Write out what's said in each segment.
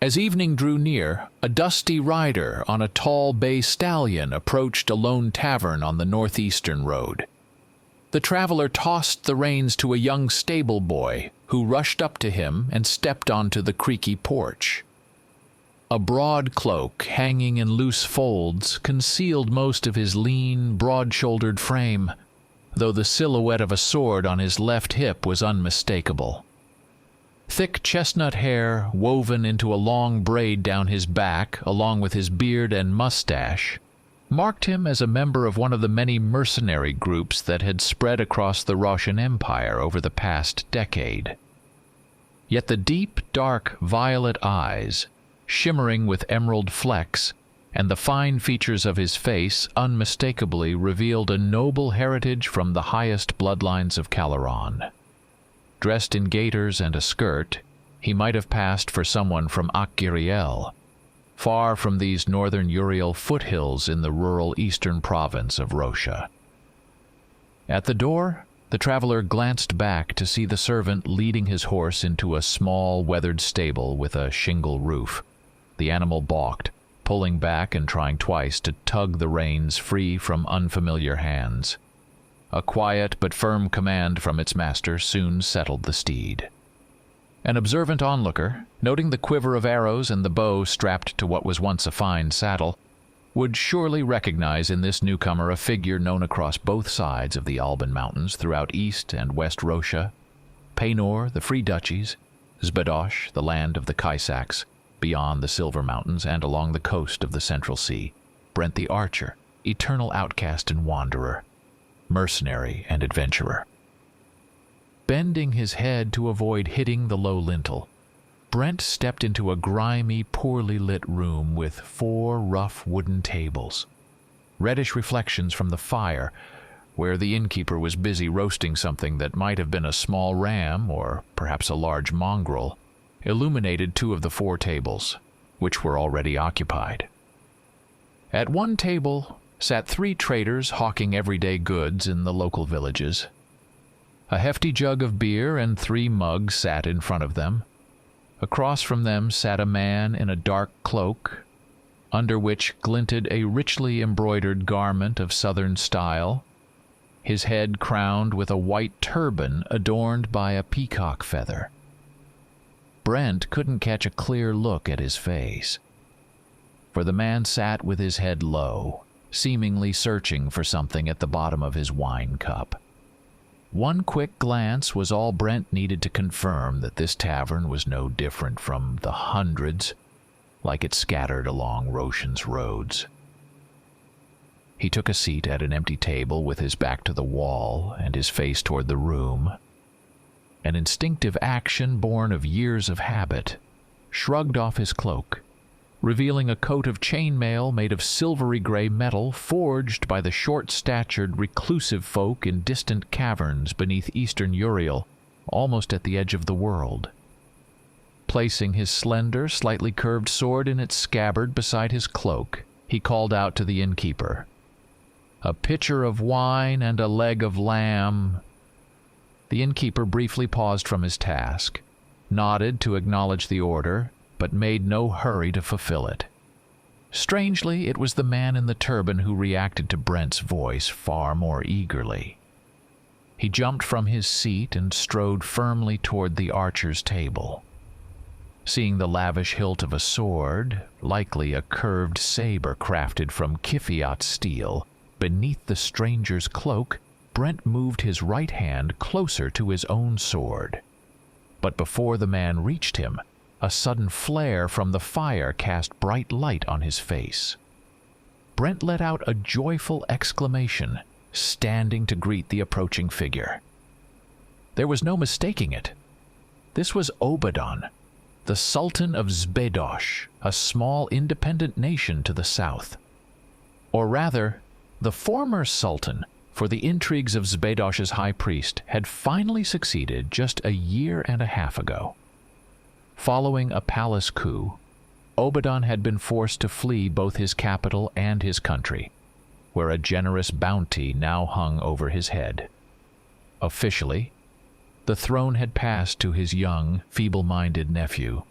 As evening drew near, a dusty rider on a tall bay stallion approached a lone tavern on the northeastern road. The traveler tossed the reins to a young stable boy, who rushed up to him and stepped onto the creaky porch. A broad cloak, hanging in loose folds, concealed most of his lean, broad-shouldered frame, though the silhouette of a sword on his left hip was unmistakable. Thick chestnut hair, woven into a long braid down his back, along with his beard and mustache, marked him as a member of one of the many mercenary groups that had spread across the Russian Empire over the past decade. Yet the deep, dark, violet eyes, shimmering with emerald flecks, and the fine features of his face unmistakably revealed a noble heritage from the highest bloodlines of Caleron. Dressed in gaiters and a skirt, he might have passed for someone from Akgiriel, far from these northern Uriel foothills in the rural eastern province of Rosha. At the door, the traveler glanced back to see the servant leading his horse into a small, weathered stable with a shingle roof. The animal balked, pulling back and trying twice to tug the reins free from unfamiliar hands. A quiet but firm command from its master soon settled the steed. An observant onlooker, noting the quiver of arrows and the bow strapped to what was once a fine saddle, would surely recognize in this newcomer a figure known across both sides of the Alban Mountains throughout East and West Rosha, Paynor, the Free Duchies, Zbedosh, the land of the Kaisaks, beyond the Silver Mountains and along the coast of the Central Sea, Brent the Archer, eternal outcast and wanderer, mercenary and adventurer. Bending his head to avoid hitting the low lintel, Brent stepped into a grimy, poorly lit room with 4 rough wooden tables. Reddish reflections from the fire, where the innkeeper was busy roasting something that might have been a small ram or perhaps a large mongrel, illuminated 2 of the 4 tables, which were already occupied. At one table sat 3 traders hawking everyday goods in the local villages. A hefty jug of beer and 3 mugs sat in front of them. Across from them sat a man in a dark cloak, under which glinted a richly embroidered garment of southern style, his head crowned with a white turban adorned by a peacock feather. Brent couldn't catch a clear look at his face, for the man sat with his head low, seemingly searching for something at the bottom of his wine cup. One quick glance was all Brent needed to confirm that this tavern was no different from the hundreds like it scattered along Roshan's roads. He took a seat at an empty table with his back to the wall and his face toward the room. An instinctive action born of years of habit, shrugged off his cloak, revealing a coat of chainmail made of silvery gray metal forged by the short-statured, reclusive folk in distant caverns beneath eastern Uriel, almost at the edge of the world. Placing his slender, slightly curved sword in its scabbard beside his cloak, he called out to the innkeeper, "A pitcher of wine and a leg of lamb." The innkeeper briefly paused from his task, nodded to acknowledge the order, but made no hurry to fulfill it. Strangely, it was the man in the turban who reacted to Brent's voice far more eagerly. He jumped from his seat and strode firmly toward the archer's table. Seeing the lavish hilt of a sword, likely a curved saber crafted from Kifiat steel, beneath the stranger's cloak, Brent moved his right hand closer to his own sword. But before the man reached him, a sudden flare from the fire cast bright light on his face. Brent let out a joyful exclamation, standing to greet the approaching figure. There was no mistaking it. This was Obadon, the Sultan of Zbedosh, a small independent nation to the south. Or rather, the former Sultan, for the intrigues of Zbedosh's high priest had finally succeeded just a year and a half ago. Following a palace coup, Obadon had been forced to flee both his capital and his country, where a generous bounty now hung over his head. Officially, the throne had passed to his young, feeble-minded nephew,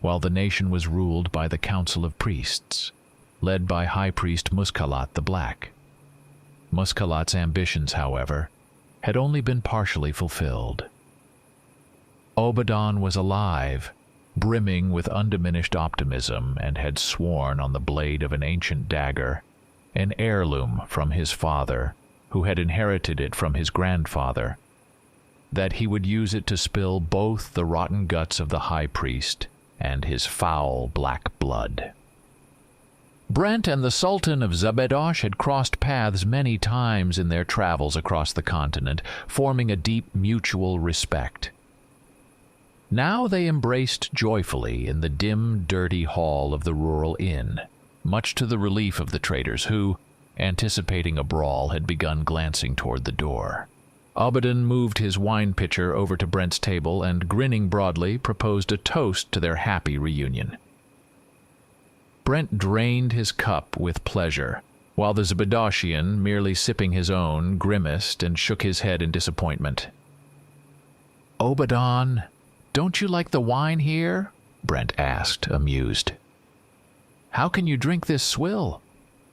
while the nation was ruled by the Council of Priests, led by High Priest Muskalat the Black. Muskalat's ambitions, however, had only been partially fulfilled. Obadon was alive, brimming with undiminished optimism, and had sworn on the blade of an ancient dagger, an heirloom from his father, who had inherited it from his grandfather, that he would use it to spill both the rotten guts of the high priest and his foul black blood. Brent and the Sultan of Zabedosh had crossed paths many times in their travels across the continent, forming a deep mutual respect. Now they embraced joyfully in the dim, dirty hall of the rural inn, much to the relief of the traders who, anticipating a brawl, had begun glancing toward the door. Obadon moved his wine pitcher over to Brent's table and, grinning broadly, proposed a toast to their happy reunion. Brent drained his cup with pleasure, while the Zabadoshian, merely sipping his own, grimaced and shook his head in disappointment. "Obadon, don't you like the wine here?" Brent asked, amused. "How can you drink this swill?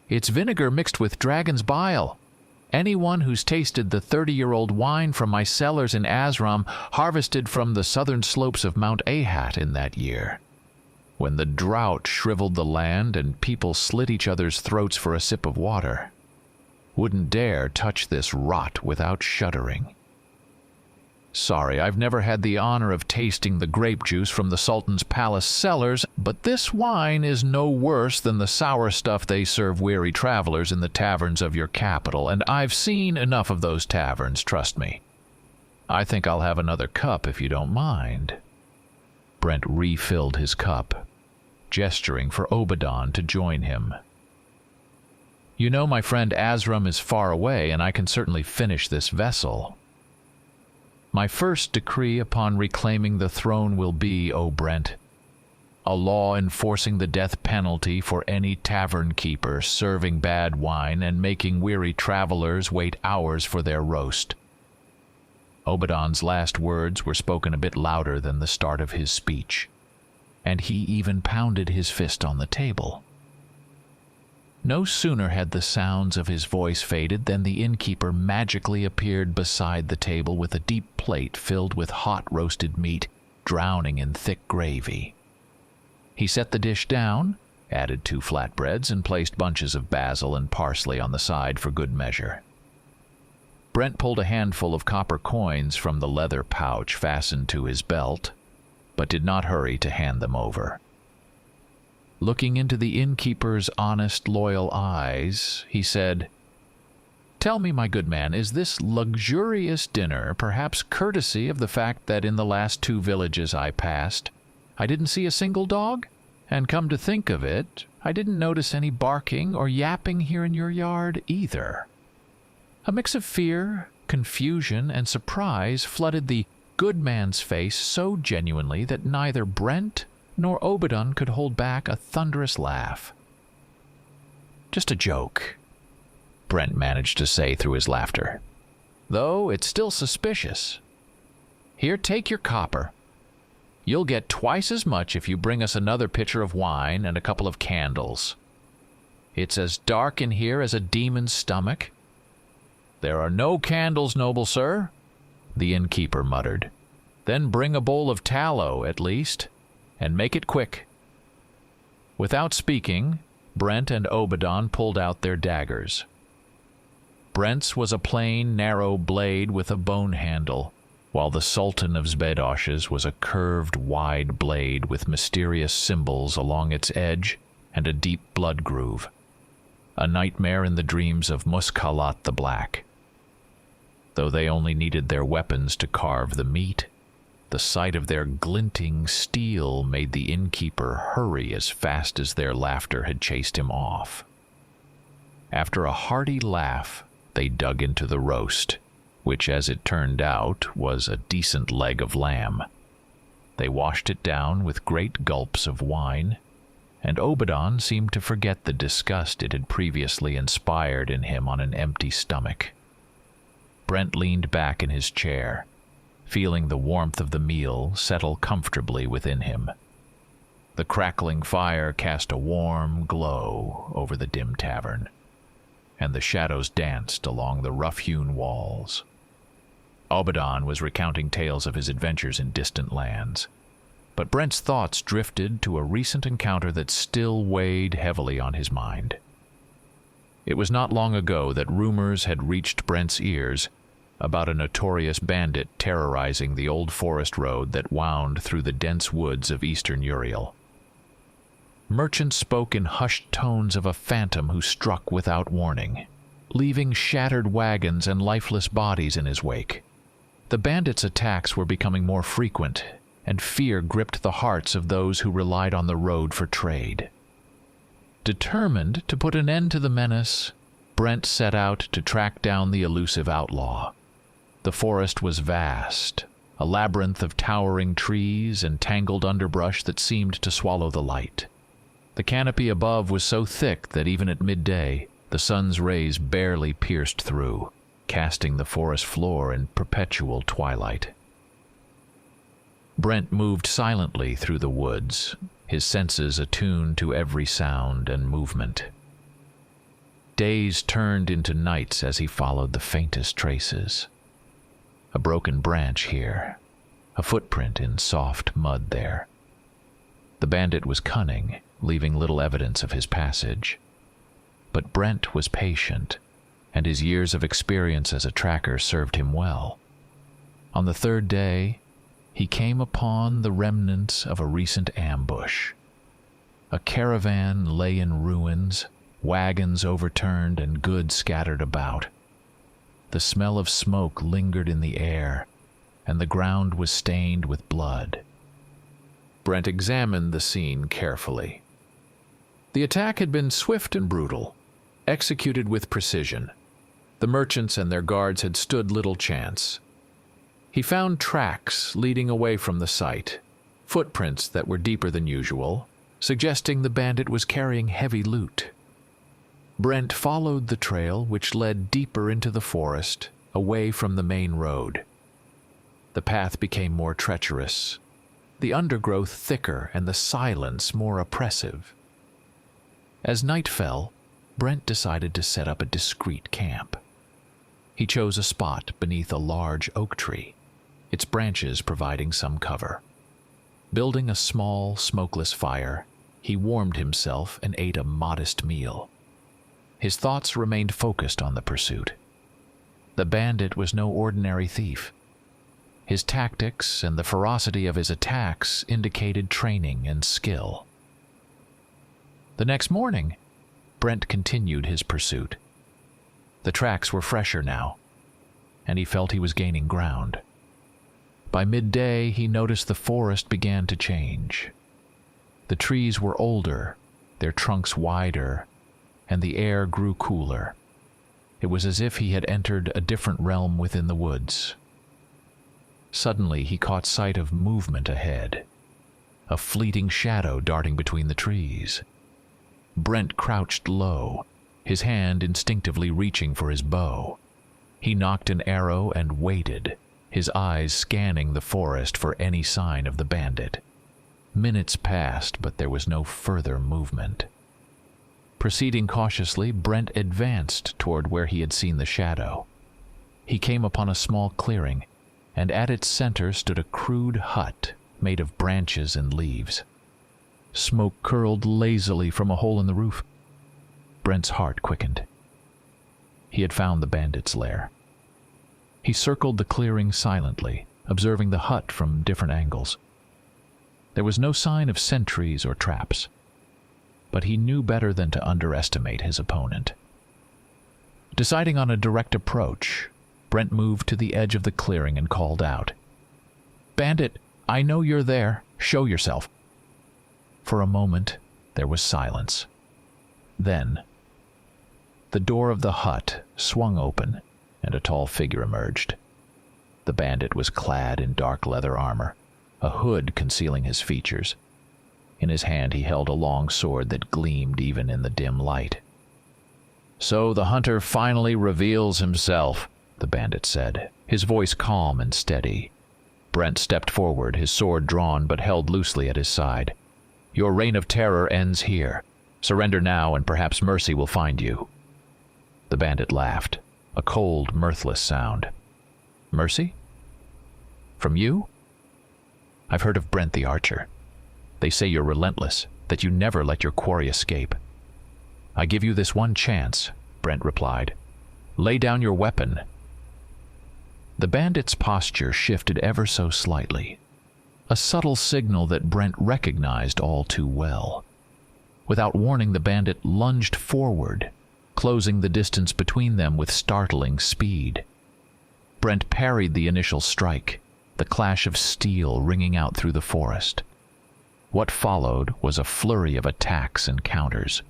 It's vinegar mixed with dragon's bile. Anyone who's tasted the 30-year-old wine from my cellars in Azram, harvested from the southern slopes of Mount Ahat in that year, when the drought shriveled the land and people slit each other's throats for a sip of water, wouldn't dare touch this rot without shuddering. Sorry, I've never had the honor of tasting the grape juice from the Sultan's palace cellars, but this wine is no worse than the sour stuff they serve weary travelers in the taverns of your capital, and I've seen enough of those taverns, trust me. I think I'll have another cup if you don't mind." Brent refilled his cup, gesturing for Obadon to join him. "You know my friend Azram is far away, and I can certainly finish this vessel. My first decree upon reclaiming the throne will be, O Brent, a law enforcing the death penalty for any tavern keeper serving bad wine and making weary travelers wait hours for their roast." Obadon's last words were spoken a bit louder than the start of his speech, and he even pounded his fist on the table. No sooner had the sounds of his voice faded than the innkeeper magically appeared beside the table with a deep plate filled with hot roasted meat, drowning in thick gravy. He set the dish down, added 2 flatbreads, and placed bunches of basil and parsley on the side for good measure. Brent pulled a handful of copper coins from the leather pouch fastened to his belt, but did not hurry to hand them over. Looking into the innkeeper's honest, loyal eyes, he said, "Tell me, my good man, is this luxurious dinner perhaps courtesy of the fact that in the last 2 villages I passed, I didn't see a single dog? And come to think of it, I didn't notice any barking or yapping here in your yard either." A mix of fear, confusion, and surprise flooded the good man's face so genuinely that neither Brent nor Obadon could hold back a thunderous laugh. "Just a joke," Brent managed to say through his laughter, "though it's still suspicious. Here, take your copper. You'll get twice as much if you bring us another pitcher of wine and a couple of candles. It's as dark in here as a demon's stomach." "There are no candles, noble sir," the innkeeper muttered. "Then bring a bowl of tallow, at least, and make it quick." Without speaking, Brent and Obadon pulled out their daggers. Brent's was a plain, narrow blade with a bone handle, while the Sultan of Zabedosh's was a curved, wide blade with mysterious symbols along its edge and a deep blood groove, a nightmare in the dreams of Muskalat the Black. Though they only needed their weapons to carve the meat, the sight of their glinting steel made the innkeeper hurry as fast as their laughter had chased him off. After a hearty laugh, they dug into the roast, which, as it turned out, was a decent leg of lamb. They washed it down with great gulps of wine, and Obadon seemed to forget the disgust it had previously inspired in him on an empty stomach. Brent leaned back in his chair, feeling the warmth of the meal settle comfortably within him. The crackling fire cast a warm glow over the dim tavern, and the shadows danced along the rough-hewn walls. Abaddon was recounting tales of his adventures in distant lands, but Brent's thoughts drifted to a recent encounter that still weighed heavily on his mind. It was not long ago that rumors had reached Brent's ears about a notorious bandit terrorizing the old forest road that wound through the dense woods of eastern Uriel. Merchants spoke in hushed tones of a phantom who struck without warning, leaving shattered wagons and lifeless bodies in his wake. The bandits' attacks were becoming more frequent, and fear gripped the hearts of those who relied on the road for trade. Determined to put an end to the menace, Brent set out to track down the elusive outlaw. The forest was vast, a labyrinth of towering trees and tangled underbrush that seemed to swallow the light. The canopy above was so thick that even at midday, the sun's rays barely pierced through, casting the forest floor in perpetual twilight. Brent moved silently through the woods, his senses attuned to every sound and movement. Days turned into nights as he followed the faintest traces. A broken branch here, a footprint in soft mud there. The bandit was cunning, leaving little evidence of his passage. But Brent was patient, and his years of experience as a tracker served him well. On the third day, he came upon the remnants of a recent ambush. A caravan lay in ruins, wagons overturned and goods scattered about. The smell of smoke lingered in the air, and the ground was stained with blood. Brent examined the scene carefully. The attack had been swift and brutal, executed with precision. The merchants and their guards had stood little chance. He found tracks leading away from the site, footprints that were deeper than usual, suggesting the bandit was carrying heavy loot. Brent followed the trail, which led deeper into the forest, away from the main road. The path became more treacherous, the undergrowth thicker and the silence more oppressive. As night fell, Brent decided to set up a discreet camp. He chose a spot beneath a large oak tree, its branches providing some cover. Building a small, smokeless fire, he warmed himself and ate a modest meal. His thoughts remained focused on the pursuit. The bandit was no ordinary thief. His tactics and the ferocity of his attacks indicated training and skill. The next morning, Brent continued his pursuit. The tracks were fresher now, and he felt he was gaining ground. By midday, he noticed the forest began to change. The trees were older, their trunks wider, and the air grew cooler. It was as if he had entered a different realm within the woods. Suddenly, he caught sight of movement ahead, a fleeting shadow darting between the trees. Brent crouched low, his hand instinctively reaching for his bow. He nocked an arrow and waited, his eyes scanning the forest for any sign of the bandit. Minutes passed, but there was no further movement. Proceeding cautiously, Brent advanced toward where he had seen the shadow. He came upon a small clearing, and at its center stood a crude hut made of branches and leaves. Smoke curled lazily from a hole in the roof. Brent's heart quickened. He had found the bandit's lair. He circled the clearing silently, observing the hut from different angles. There was no sign of sentries or traps, but he knew better than to underestimate his opponent. Deciding on a direct approach, Brent moved to the edge of the clearing and called out, "Bandit, I know you're there. Show yourself." For a moment, there was silence. Then, the door of the hut swung open, and a tall figure emerged. The bandit was clad in dark leather armor, a hood concealing his features. In his hand he held a long sword that gleamed even in the dim light. "So the hunter finally reveals himself," the bandit said, his voice calm and steady. Brent stepped forward, his sword drawn but held loosely at his side. Your reign of terror ends here. Surrender now, and perhaps mercy will find you." The bandit laughed, a cold, mirthless sound. "Mercy? From you? I've heard of Brent the Archer. They say you're relentless, that you never let your quarry escape." "I give you this one chance," Brent replied. "Lay down your weapon." The bandit's posture shifted ever so slightly, a subtle signal that Brent recognized all too well. Without warning, the bandit lunged forward, closing the distance between them with startling speed. Brent parried the initial strike, the clash of steel ringing out through the forest. What followed was a flurry of attacks and counters.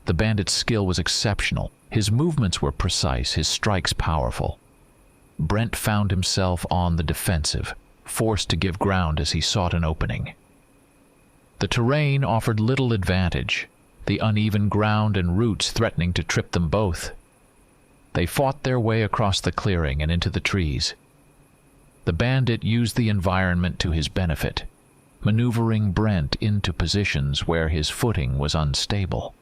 The bandit's skill was exceptional. His movements were precise, his strikes powerful. Brent found himself on the defensive, forced to give ground as he sought an opening. The terrain offered little advantage, the uneven ground and roots threatening to trip them both. They fought their way across the clearing and into the trees. The bandit used the environment to his benefit, maneuvering Brent into positions where his footing was unstable.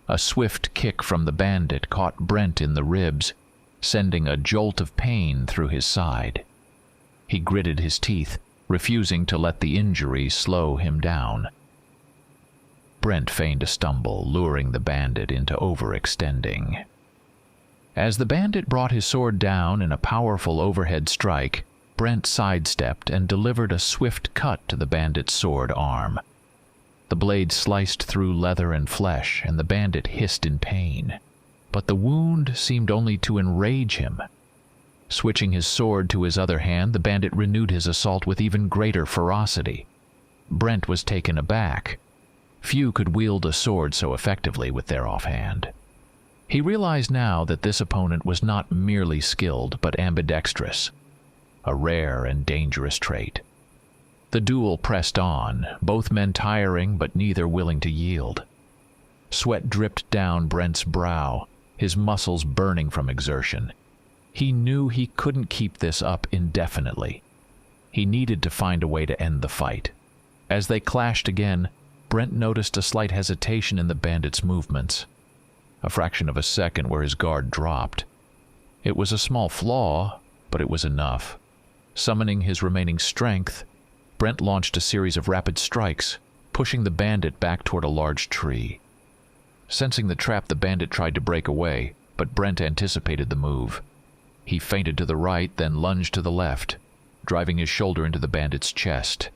A swift kick from the bandit caught Brent in the ribs, sending a jolt of pain through his side. He gritted his teeth, refusing to let the injury slow him down. Brent feigned a stumble, luring the bandit into overextending. As the bandit brought his sword down in a powerful overhead strike, Brent sidestepped and delivered a swift cut to the bandit's sword arm. The blade sliced through leather and flesh, and the bandit hissed in pain. But the wound seemed only to enrage him. Switching his sword to his other hand, the bandit renewed his assault with even greater ferocity. Brent was taken aback. Few could wield a sword so effectively with their offhand. He realized now that this opponent was not merely skilled, but ambidextrous, a rare and dangerous trait. The duel pressed on, both men tiring but neither willing to yield. Sweat dripped down Brent's brow, his muscles burning from exertion. He knew he couldn't keep this up indefinitely. He needed to find a way to end the fight. As they clashed again, Brent noticed a slight hesitation in the bandit's movements, a fraction of a second where his guard dropped. It was a small flaw, but it was enough. Summoning his remaining strength, Brent launched a series of rapid strikes, pushing the bandit back toward a large tree. Sensing the trap, the bandit tried to break away, but Brent anticipated the move. He feinted to the right, then lunged to the left, driving his shoulder into the bandit's chest.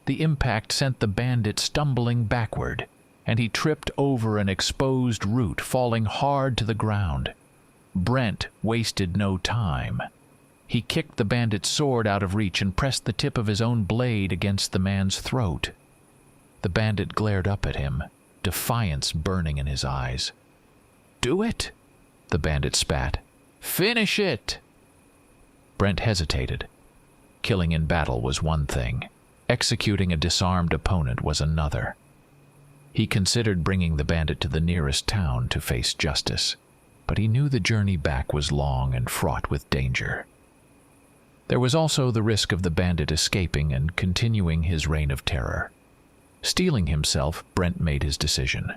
The impact sent the bandit stumbling backward, and he tripped over an exposed root, falling hard to the ground. Brent wasted no time. He kicked the bandit's sword out of reach and pressed the tip of his own blade against the man's throat. The bandit glared up at him, defiance burning in his eyes. "Do it!" the bandit spat. "Finish it!" Brent hesitated. Killing in battle was one thing. Executing a disarmed opponent was another. He considered bringing the bandit to the nearest town to face justice, but he knew the journey back was long and fraught with danger. There was also the risk of the bandit escaping and continuing his reign of terror. Steeling himself, Brent made his decision.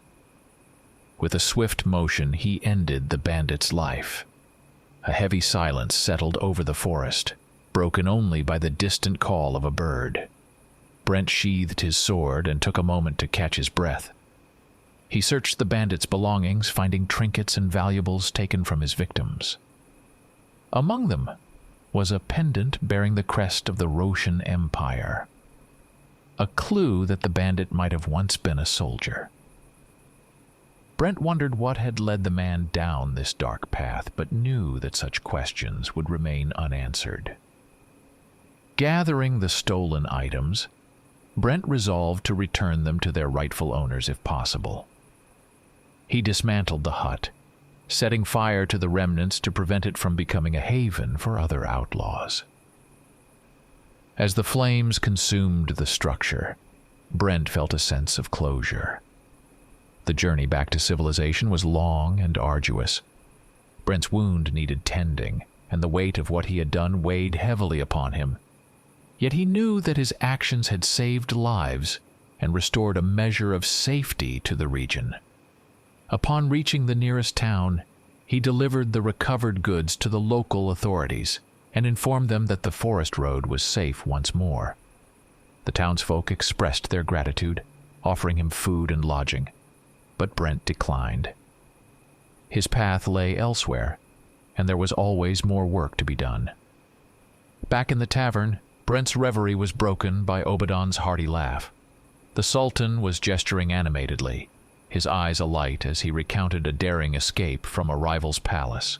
With a swift motion, he ended the bandit's life. A heavy silence settled over the forest, broken only by the distant call of a bird. Brent sheathed his sword and took a moment to catch his breath. He searched the bandit's belongings, finding trinkets and valuables taken from his victims. Among them was a pendant bearing the crest of the Roshan Empire, a clue that the bandit might have once been a soldier. Brent wondered what had led the man down this dark path, but knew that such questions would remain unanswered. Gathering the stolen items, Brent resolved to return them to their rightful owners if possible. He dismantled the hut, setting fire to the remnants to prevent it from becoming a haven for other outlaws. As the flames consumed the structure, Brent felt a sense of closure. The journey back to civilization was long and arduous. Brent's wound needed tending, and the weight of what he had done weighed heavily upon him. Yet he knew that his actions had saved lives, and restored a measure of safety to the region. Upon reaching the nearest town, he delivered the recovered goods to the local authorities and informed them that the forest road was safe once more. The townsfolk expressed their gratitude, offering him food and lodging, but Brent declined. His path lay elsewhere, and there was always more work to be done. Back in the tavern, Brent's reverie was broken by Obadon's hearty laugh. The Sultan was gesturing animatedly, his eyes alight as he recounted a daring escape from a rival's palace.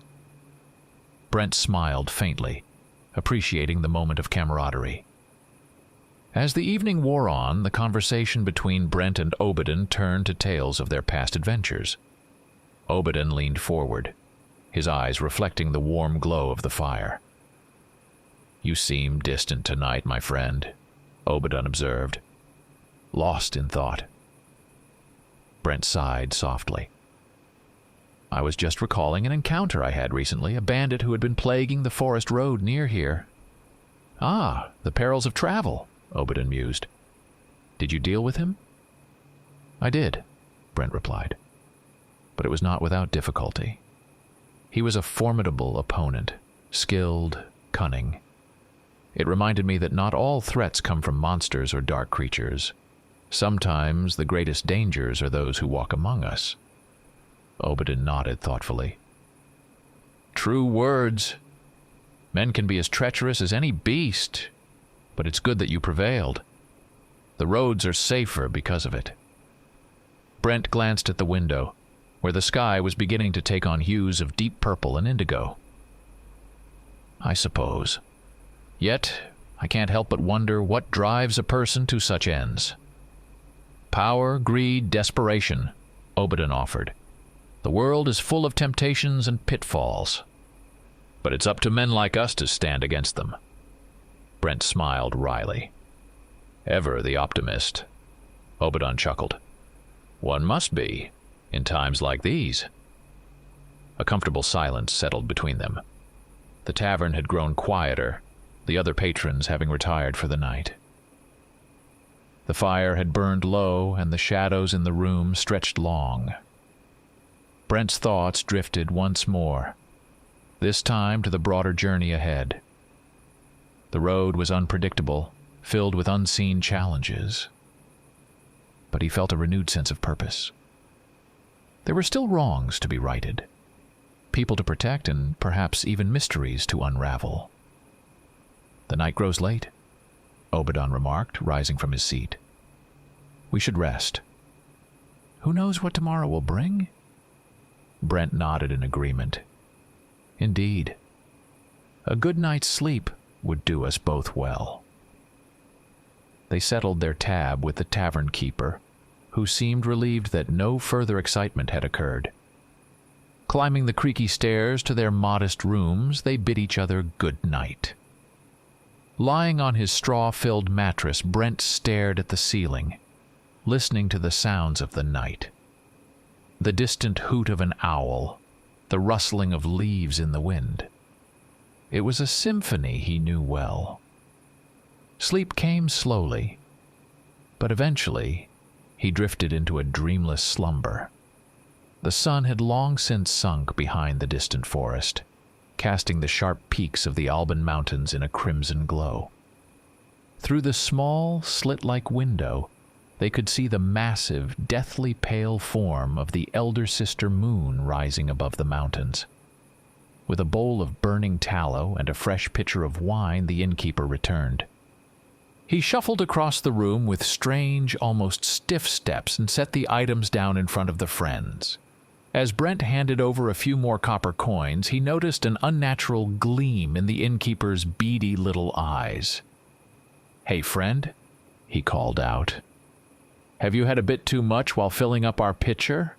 Brent smiled faintly, appreciating the moment of camaraderie. As the evening wore on, the conversation between Brent and Obadon turned to tales of their past adventures. Obadon leaned forward, his eyes reflecting the warm glow of the fire. "You seem distant tonight, my friend," Obadon observed, lost in thought. Brent sighed softly. "I was just recalling an encounter I had recently, a bandit who had been plaguing the forest road near here." "Ah, the perils of travel," Obadon mused. "Did you deal with him?" "I did," Brent replied, "but it was not without difficulty. He was a formidable opponent, skilled, cunning. It reminded me that not all threats come from monsters or dark creatures. Sometimes the greatest dangers are those who walk among us." Obadon nodded thoughtfully. "True words. Men can be as treacherous as any beast, but it's good that you prevailed. The roads are safer because of it." Brent glanced at the window, where the sky was beginning to take on hues of deep purple and indigo. "I suppose. Yet, I can't help but wonder what drives a person to such ends." "Power, greed, desperation," Obadon offered. "The world is full of temptations and pitfalls. But it's up to men like us to stand against them." Brent smiled wryly. "Ever the optimist." Obadon chuckled. "One must be, in times like these." A comfortable silence settled between them. The tavern had grown quieter, the other patrons having retired for the night. The fire had burned low, and the shadows in the room stretched long. Brent's thoughts drifted once more, this time to the broader journey ahead. The road was unpredictable, filled with unseen challenges. But he felt a renewed sense of purpose. There were still wrongs to be righted, people to protect, and perhaps even mysteries to unravel. "The night grows late," Obadon remarked, rising from his seat. "We should rest. Who knows what tomorrow will bring?" Brent nodded in agreement. Indeed. A good night's sleep would do us both well. They settled their tab with the tavern keeper, who seemed relieved that no further excitement had occurred. Climbing the creaky stairs to their modest rooms, they bid each other good night. Lying on his straw-filled mattress, Brent stared at the ceiling, listening to the sounds of the night. The distant hoot of an owl, the rustling of leaves in the wind. It was a symphony he knew well. Sleep came slowly, but eventually he drifted into a dreamless slumber. The sun had long since sunk behind the distant forest, casting the sharp peaks of the Alban Mountains in a crimson glow. Through the small, slit-like window, they could see the massive, deathly pale form of the elder sister moon rising above the mountains. With a bowl of burning tallow and a fresh pitcher of wine, the innkeeper returned. He shuffled across the room with strange, almost stiff steps and set the items down in front of the friends. As Brent handed over a few more copper coins, he noticed an unnatural gleam in the innkeeper's beady little eyes. "Hey, friend," he called out. "Have you had a bit too much while filling up our pitcher?"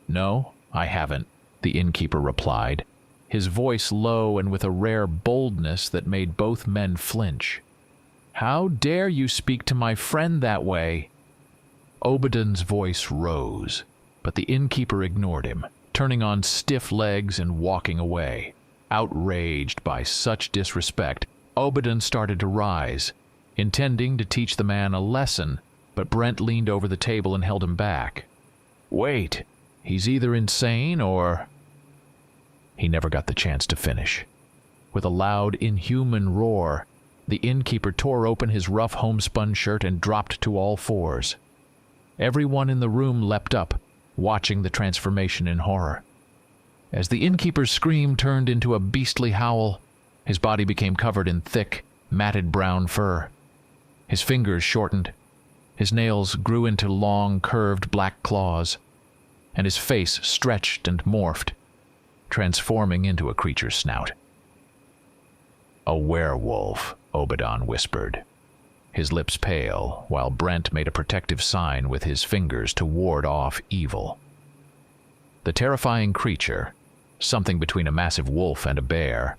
"No, I haven't," the innkeeper replied, his voice low and with a rare boldness that made both men flinch. "How dare you speak to my friend that way?" Obadon's voice rose, but the innkeeper ignored him, turning on stiff legs and walking away. Outraged by such disrespect, Obadon started to rise, intending to teach the man a lesson, but Brent leaned over the table and held him back. "Wait, he's either insane or—" He never got the chance to finish. With a loud, inhuman roar, the innkeeper tore open his rough homespun shirt and dropped to all fours. Everyone in the room leapt up, watching the transformation in horror. As the innkeeper's scream turned into a beastly howl, his body became covered in thick, matted brown fur. His fingers shortened, his nails grew into long, curved black claws, and his face stretched and morphed, transforming into a creature's snout. "A werewolf," Obadon whispered, his lips pale, while Brent made a protective sign with his fingers to ward off evil. The terrifying creature, something between a massive wolf and a bear,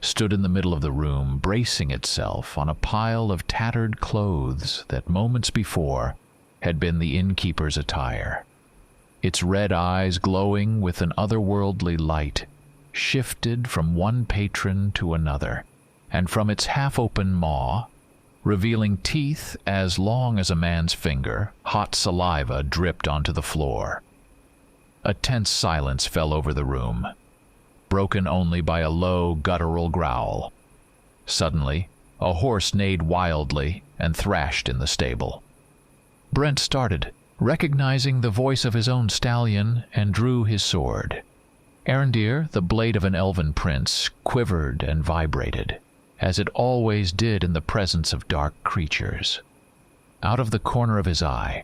stood in the middle of the room, bracing itself on a pile of tattered clothes that moments before had been the innkeeper's attire. Its red eyes, glowing with an otherworldly light, shifted from one patron to another, and from its half-open maw, revealing teeth as long as a man's finger, hot saliva dripped onto the floor. A tense silence fell over the room, broken only by a low, guttural growl. Suddenly, a horse neighed wildly and thrashed in the stable. Brent started, recognizing the voice of his own stallion, and drew his sword. Arendir, the blade of an elven prince, quivered and vibrated, as it always did in the presence of dark creatures. Out of the corner of his eye,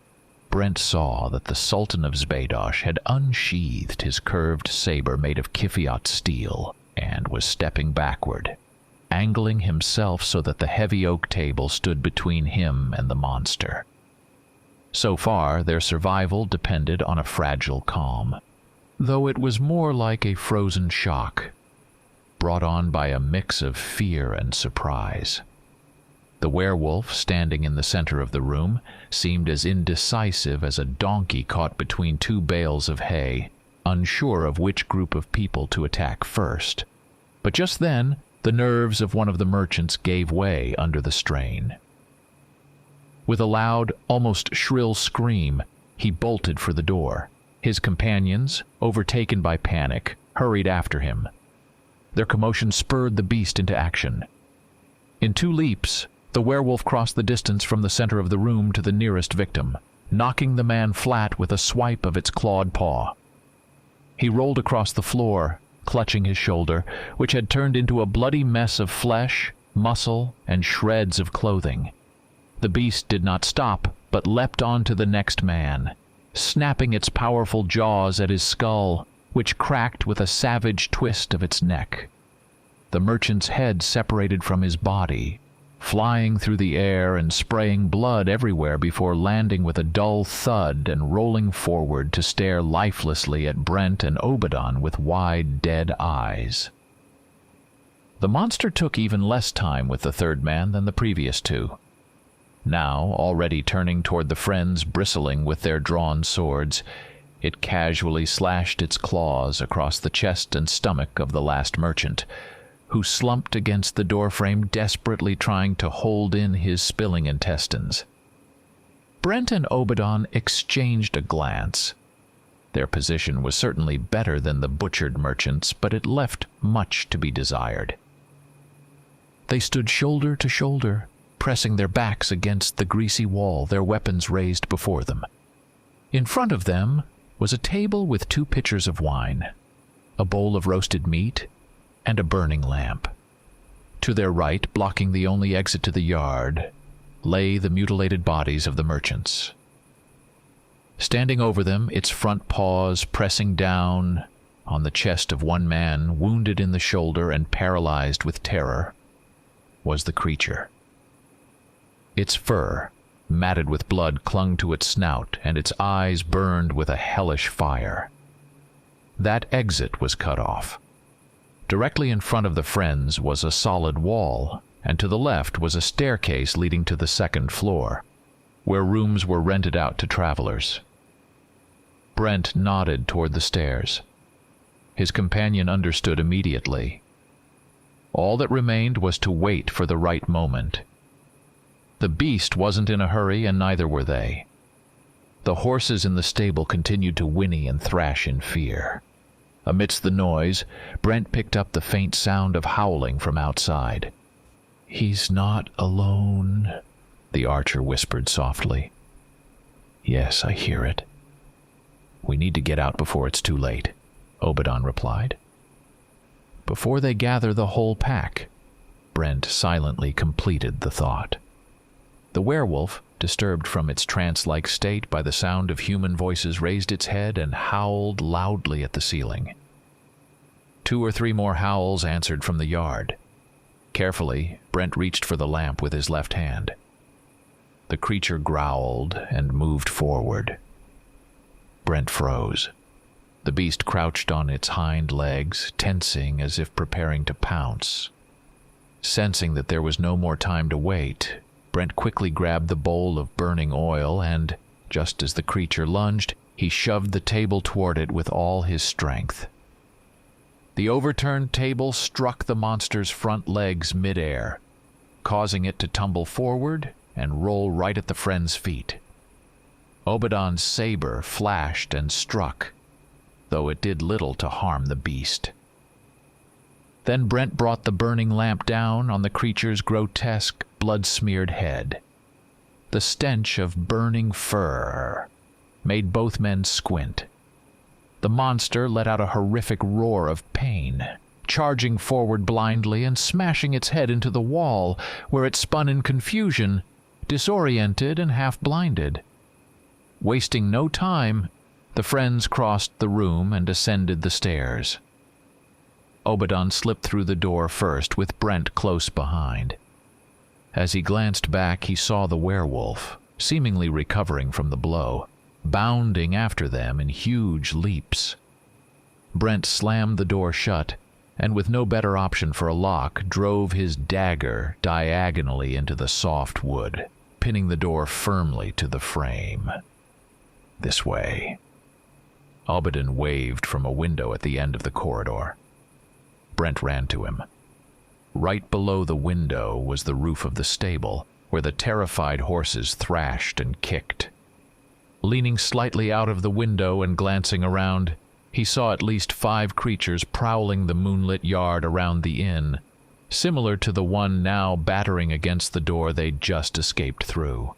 Brent saw that the Sultan of Zbedosh had unsheathed his curved saber made of Kifiot steel and was stepping backward, angling himself so that the heavy oak table stood between him and the monster. So far, their survival depended on a fragile calm, though it was more like a frozen shock, brought on by a mix of fear and surprise. The werewolf, standing in the center of the room, seemed as indecisive as a donkey caught between two bales of hay, unsure of which group of people to attack first. But just then, the nerves of one of the merchants gave way under the strain. With a loud, almost shrill scream, he bolted for the door. His companions, overtaken by panic, hurried after him. Their commotion spurred the beast into action. In 2 leaps, the werewolf crossed the distance from the center of the room to the nearest victim, knocking the man flat with a swipe of its clawed paw. He rolled across the floor, clutching his shoulder, which had turned into a bloody mess of flesh, muscle, and shreds of clothing. The beast did not stop, but leapt onto the next man, snapping its powerful jaws at his skull, which cracked with a savage twist of its neck. The merchant's head separated from his body, flying through the air and spraying blood everywhere before landing with a dull thud and rolling forward to stare lifelessly at Brent and Obadon with wide, dead eyes. The monster took even less time with the third man than the previous 2. Now, already turning toward the friends bristling with their drawn swords, it casually slashed its claws across the chest and stomach of the last merchant, who slumped against the doorframe desperately trying to hold in his spilling intestines. Brent and Obadon exchanged a glance. Their position was certainly better than the butchered merchant's, but it left much to be desired. They stood shoulder to shoulder, pressing their backs against the greasy wall, their weapons raised before them. In front of them was a table with 2 pitchers of wine, a bowl of roasted meat, and a burning lamp. To their right, blocking the only exit to the yard, lay the mutilated bodies of the merchants. Standing over them, its front paws pressing down on the chest of one man, wounded in the shoulder and paralyzed with terror, was the creature. Its fur, matted with blood, clung to its snout, and its eyes burned with a hellish fire. That exit was cut off. Directly in front of the friends was a solid wall, and to the left was a staircase leading to the 2nd floor, where rooms were rented out to travelers. Brent nodded toward the stairs. His companion understood immediately. All that remained was to wait for the right moment. The beast wasn't in a hurry, and neither were they. The horses in the stable continued to whinny and thrash in fear. Amidst the noise, Brent picked up the faint sound of howling from outside. "He's not alone," the archer whispered softly. "Yes, I hear it." "We need to get out before it's too late," Obadon replied. "Before they gather the whole pack," Brent silently completed the thought. The werewolf, disturbed from its trance-like state by the sound of human voices, raised its head and howled loudly at the ceiling. 2 or 3 more howls answered from the yard. Carefully, Brent reached for the lamp with his left hand. The creature growled and moved forward. Brent froze. The beast crouched on its hind legs, tensing as if preparing to pounce. Sensing that there was no more time to wait, Brent quickly grabbed the bowl of burning oil and, just as the creature lunged, he shoved the table toward it with all his strength. The overturned table struck the monster's front legs mid-air, causing it to tumble forward and roll right at the friend's feet. Obadon's saber flashed and struck, though it did little to harm the beast. Then Brent brought the burning lamp down on the creature's grotesque, blood-smeared head. The stench of burning fur made both men squint. The monster let out a horrific roar of pain, charging forward blindly and smashing its head into the wall, where it spun in confusion, disoriented and half-blinded. Wasting no time, the friends crossed the room and ascended the stairs. Obadon slipped through the door first, with Brent close behind. As he glanced back, he saw the werewolf, seemingly recovering from the blow, bounding after them in huge leaps. Brent slammed the door shut, and with no better option for a lock, drove his dagger diagonally into the soft wood, pinning the door firmly to the frame. "This way." Obadon waved from a window at the end of the corridor. Brent ran to him. Right below the window was the roof of the stable, where the terrified horses thrashed and kicked. Leaning slightly out of the window and glancing around, he saw at least 5 creatures prowling the moonlit yard around the inn, similar to the one now battering against the door they'd just escaped through.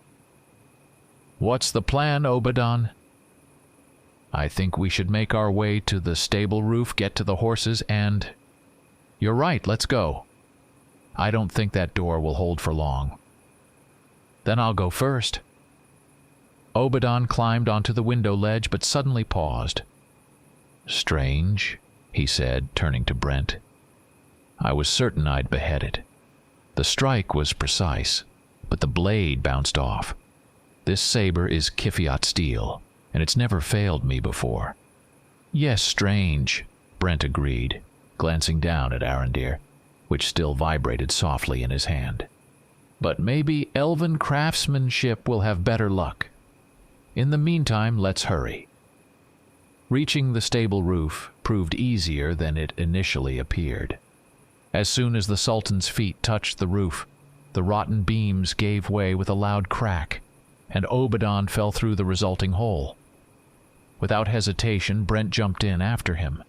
"What's the plan, Obadon?" "I think we should make our way to the stable roof, get to the horses, and—" "You're right, let's go. I don't think that door will hold for long." "Then I'll go first." Obadon climbed onto the window ledge, but suddenly paused. "Strange," he said, turning to Brent. "I was certain I'd behead it. The strike was precise, but the blade bounced off. This saber is Kifiat steel, and it's never failed me before." "Yes, strange," Brent agreed, glancing down at Arondir, which still vibrated softly in his hand. "But maybe elven craftsmanship will have better luck. In the meantime, let's hurry." Reaching the stable roof proved easier than it initially appeared. As soon as the Sultan's feet touched the roof, the rotten beams gave way with a loud crack, and Obadon fell through the resulting hole. Without hesitation, Brent jumped in after him.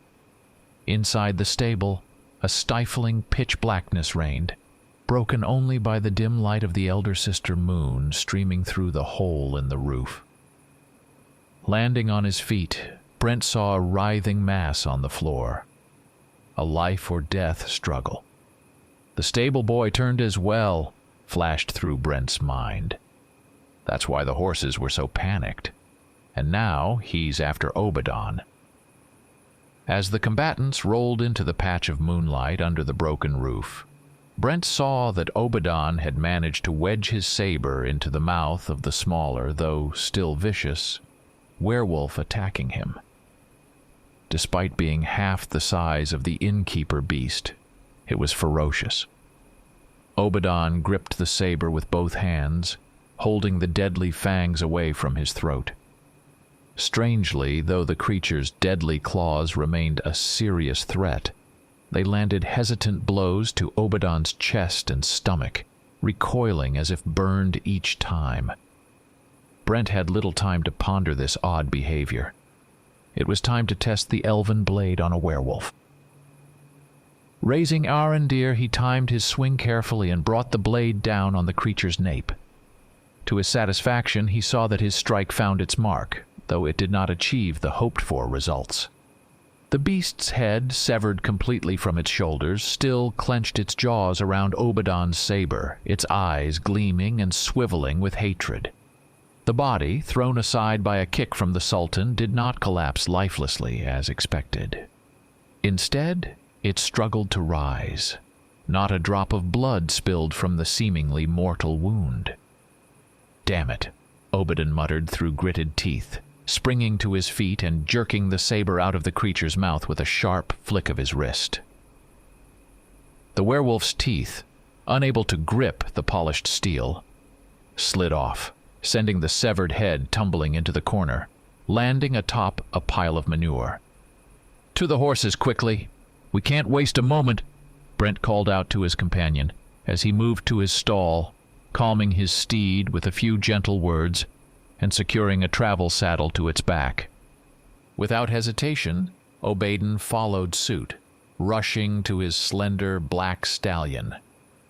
Inside the stable, a stifling pitch blackness reigned, broken only by the dim light of the elder sister moon streaming through the hole in the roof. Landing on his feet, Brent saw a writhing mass on the floor. A life-or-death struggle. "The stable boy turned as well," flashed through Brent's mind. "That's why the horses were so panicked. And now he's after Obadon." As the combatants rolled into the patch of moonlight under the broken roof, Brent saw that Obadon had managed to wedge his saber into the mouth of the smaller, though still vicious, werewolf attacking him. Despite being half the size of the innkeeper beast, it was ferocious. Obadon gripped the saber with both hands, holding the deadly fangs away from his throat. Strangely, though the creature's deadly claws remained a serious threat, they landed hesitant blows to Obadon's chest and stomach, recoiling as if burned each time. Brent had little time to ponder this odd behavior. It was time to test the elven blade on a werewolf. Raising Arendir, he timed his swing carefully and brought the blade down on the creature's nape. To his satisfaction, he saw that his strike found its mark, though it did not achieve the hoped-for results. The beast's head, severed completely from its shoulders, still clenched its jaws around Obadon's saber, its eyes gleaming and swiveling with hatred. The body, thrown aside by a kick from the Sultan, did not collapse lifelessly as expected. Instead, it struggled to rise. Not a drop of blood spilled from the seemingly mortal wound. "Damn it," Obadon muttered through gritted teeth, springing to his feet and jerking the saber out of the creature's mouth with a sharp flick of his wrist. The werewolf's teeth, unable to grip the polished steel, slid off, sending the severed head tumbling into the corner, landing atop a pile of manure. "To the horses, quickly! We can't waste a moment," Brent called out to his companion as he moved to his stall, calming his steed with a few gentle words and securing a travel saddle to its back. Without hesitation, Obadon followed suit, rushing to his slender black stallion,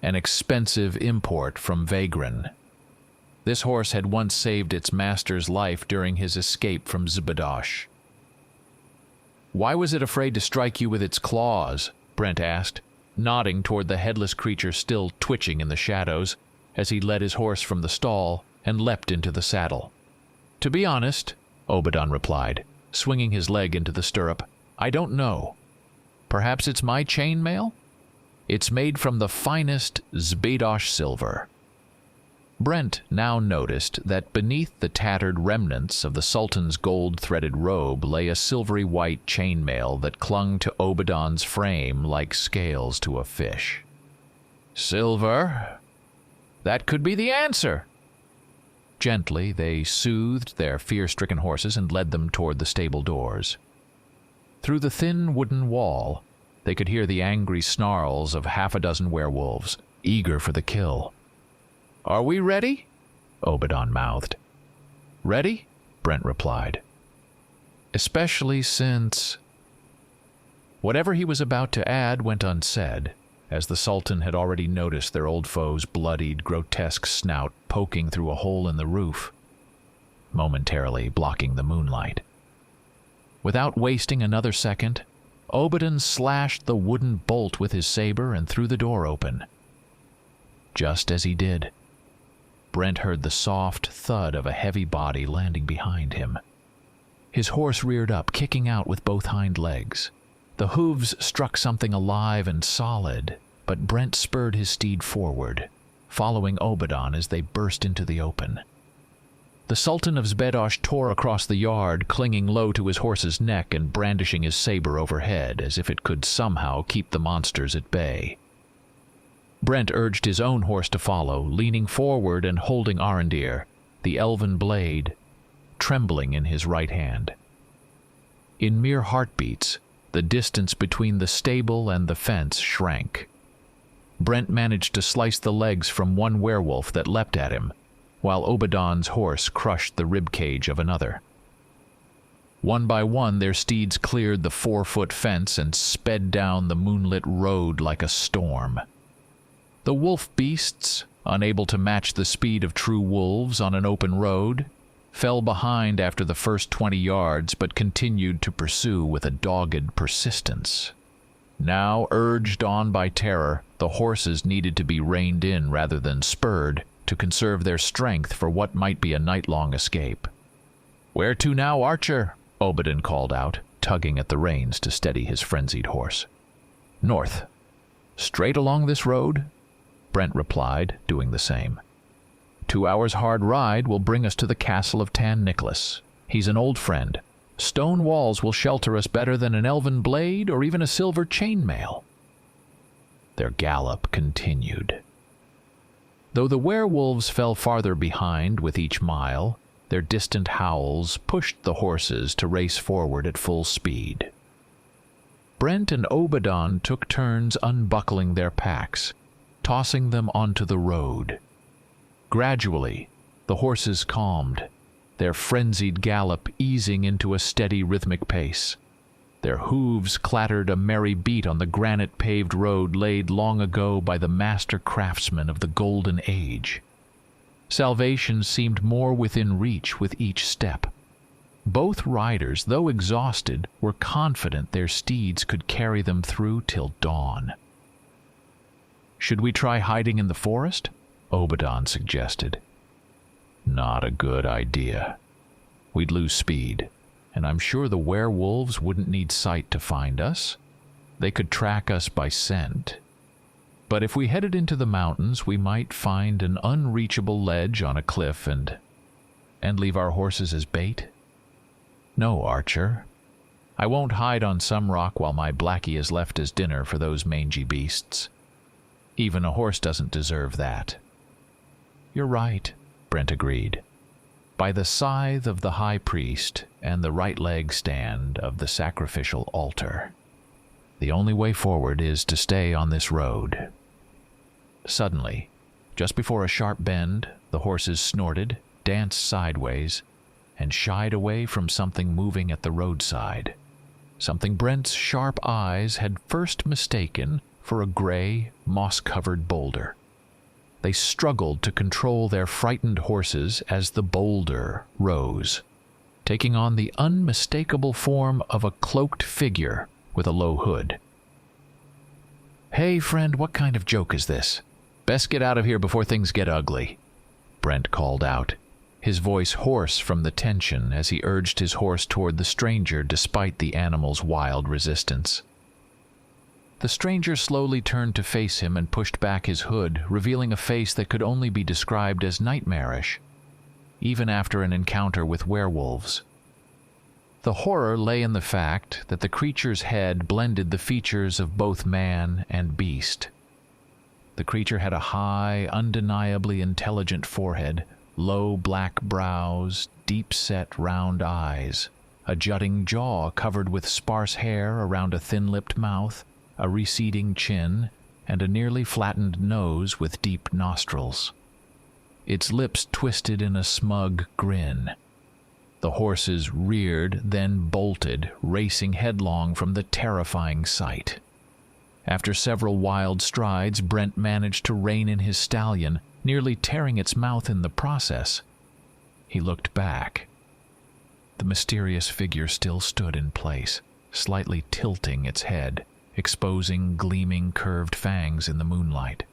an expensive import from Vagrant. This horse had once saved its master's life during his escape from Zbedosh. "Why was it afraid to strike you with its claws?" Brent asked, nodding toward the headless creature still twitching in the shadows as he led his horse from the stall and leapt into the saddle. "To be honest," Obadon replied, swinging his leg into the stirrup, "I don't know. Perhaps it's my chainmail? It's made from the finest Zbedosh silver." Brent now noticed that beneath the tattered remnants of the Sultan's gold-threaded robe lay a silvery white chainmail that clung to Obadon's frame like scales to a fish. "Silver? That could be the answer." Gently, they soothed their fear-stricken horses and led them toward the stable doors. Through the thin wooden wall, they could hear the angry snarls of half a dozen werewolves, eager for the kill. "Are we ready?" Obadon mouthed. "Ready?" Brent replied. "Especially since—" Whatever he was about to add went unsaid, as the Sultan had already noticed their old foe's bloodied, grotesque snout poking through a hole in the roof, momentarily blocking the moonlight. Without wasting another second, Obadon slashed the wooden bolt with his saber and threw the door open. Just as he did, Brent heard the soft thud of a heavy body landing behind him. His horse reared up, kicking out with both hind legs. The hooves struck something alive and solid, but Brent spurred his steed forward, following Obadon as they burst into the open. The Sultan of Zbedosh tore across the yard, clinging low to his horse's neck and brandishing his saber overhead as if it could somehow keep the monsters at bay. Brent urged his own horse to follow, leaning forward and holding Arendir, the elven blade, trembling in his right hand. In mere heartbeats, the distance between the stable and the fence shrank. Brent managed to slice the legs from one werewolf that leapt at him, while Obadon's horse crushed the ribcage of another. One by one, their steeds cleared the 4-foot fence and sped down the moonlit road like a storm. The wolf beasts, unable to match the speed of true wolves on an open road, fell behind after the first 20 yards but continued to pursue with a dogged persistence. Now, urged on by terror, the horses needed to be reined in rather than spurred to conserve their strength for what might be a night-long escape. "Where to now, Archer?" Obadon called out, tugging at the reins to steady his frenzied horse. "North. Straight along this road?" Brent replied, doing the same. 2 hours' hard ride will bring us to the castle of Tan Nicholas. He's an old friend. Stone walls will shelter us better than an elven blade or even a silver chainmail." Their gallop continued. Though the werewolves fell farther behind with each mile, their distant howls pushed the horses to race forward at full speed. Brent and Obadon took turns unbuckling their packs, tossing them onto the road. Gradually, the horses calmed, their frenzied gallop easing into a steady rhythmic pace. Their hooves clattered a merry beat on the granite-paved road laid long ago by the master craftsmen of the Golden Age. Salvation seemed more within reach with each step. Both riders, though exhausted, were confident their steeds could carry them through till dawn. "Should we try hiding in the forest?" Obadon suggested. "Not a good idea. We'd lose speed, and I'm sure the werewolves wouldn't need sight to find us. They could track us by scent. But if we headed into the mountains, we might find an unreachable ledge on a cliff and leave our horses as bait. No, Archer. I won't hide on some rock while my blackie is left as dinner for those mangy beasts. Even a horse doesn't deserve that." "You're right," Brent agreed. "By the scythe of the high priest and the right leg stand of the sacrificial altar. The only way forward is to stay on this road." Suddenly, just before a sharp bend, the horses snorted, danced sideways, and shied away from something moving at the roadside. Something Brent's sharp eyes had first mistaken for a gray, moss-covered boulder. They struggled to control their frightened horses as the boulder rose, taking on the unmistakable form of a cloaked figure with a low hood. "Hey, friend, what kind of joke is this? Best get out of here before things get ugly," Brent called out, his voice hoarse from the tension as he urged his horse toward the stranger despite the animal's wild resistance. The stranger slowly turned to face him and pushed back his hood, revealing a face that could only be described as nightmarish, even after an encounter with werewolves. The horror lay in the fact that the creature's head blended the features of both man and beast. The creature had a high, undeniably intelligent forehead, low black brows, deep-set round eyes, a jutting jaw covered with sparse hair around a thin-lipped mouth, a receding chin, and a nearly flattened nose with deep nostrils. Its lips twisted in a smug grin. The horses reared, then bolted, racing headlong from the terrifying sight. After several wild strides, Brent managed to rein in his stallion, nearly tearing its mouth in the process. He looked back. The mysterious figure still stood in place, slightly tilting its head, exposing gleaming curved fangs in the moonlight.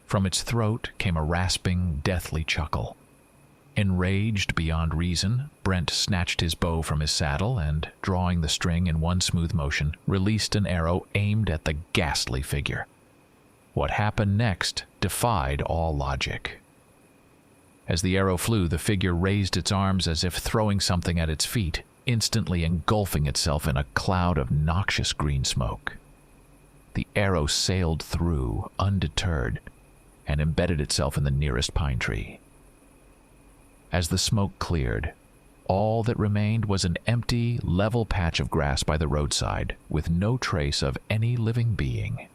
From its throat came a rasping, deathly chuckle. Enraged beyond reason, Brent snatched his bow from his saddle and, drawing the string in one smooth motion, released an arrow aimed at the ghastly figure. What happened next defied all logic. As the arrow flew, the figure raised its arms as if throwing something at its feet, instantly engulfing itself in a cloud of noxious green smoke. The arrow sailed through, undeterred, and embedded itself in the nearest pine tree. As the smoke cleared, all that remained was an empty, level patch of grass by the roadside, with no trace of any living being.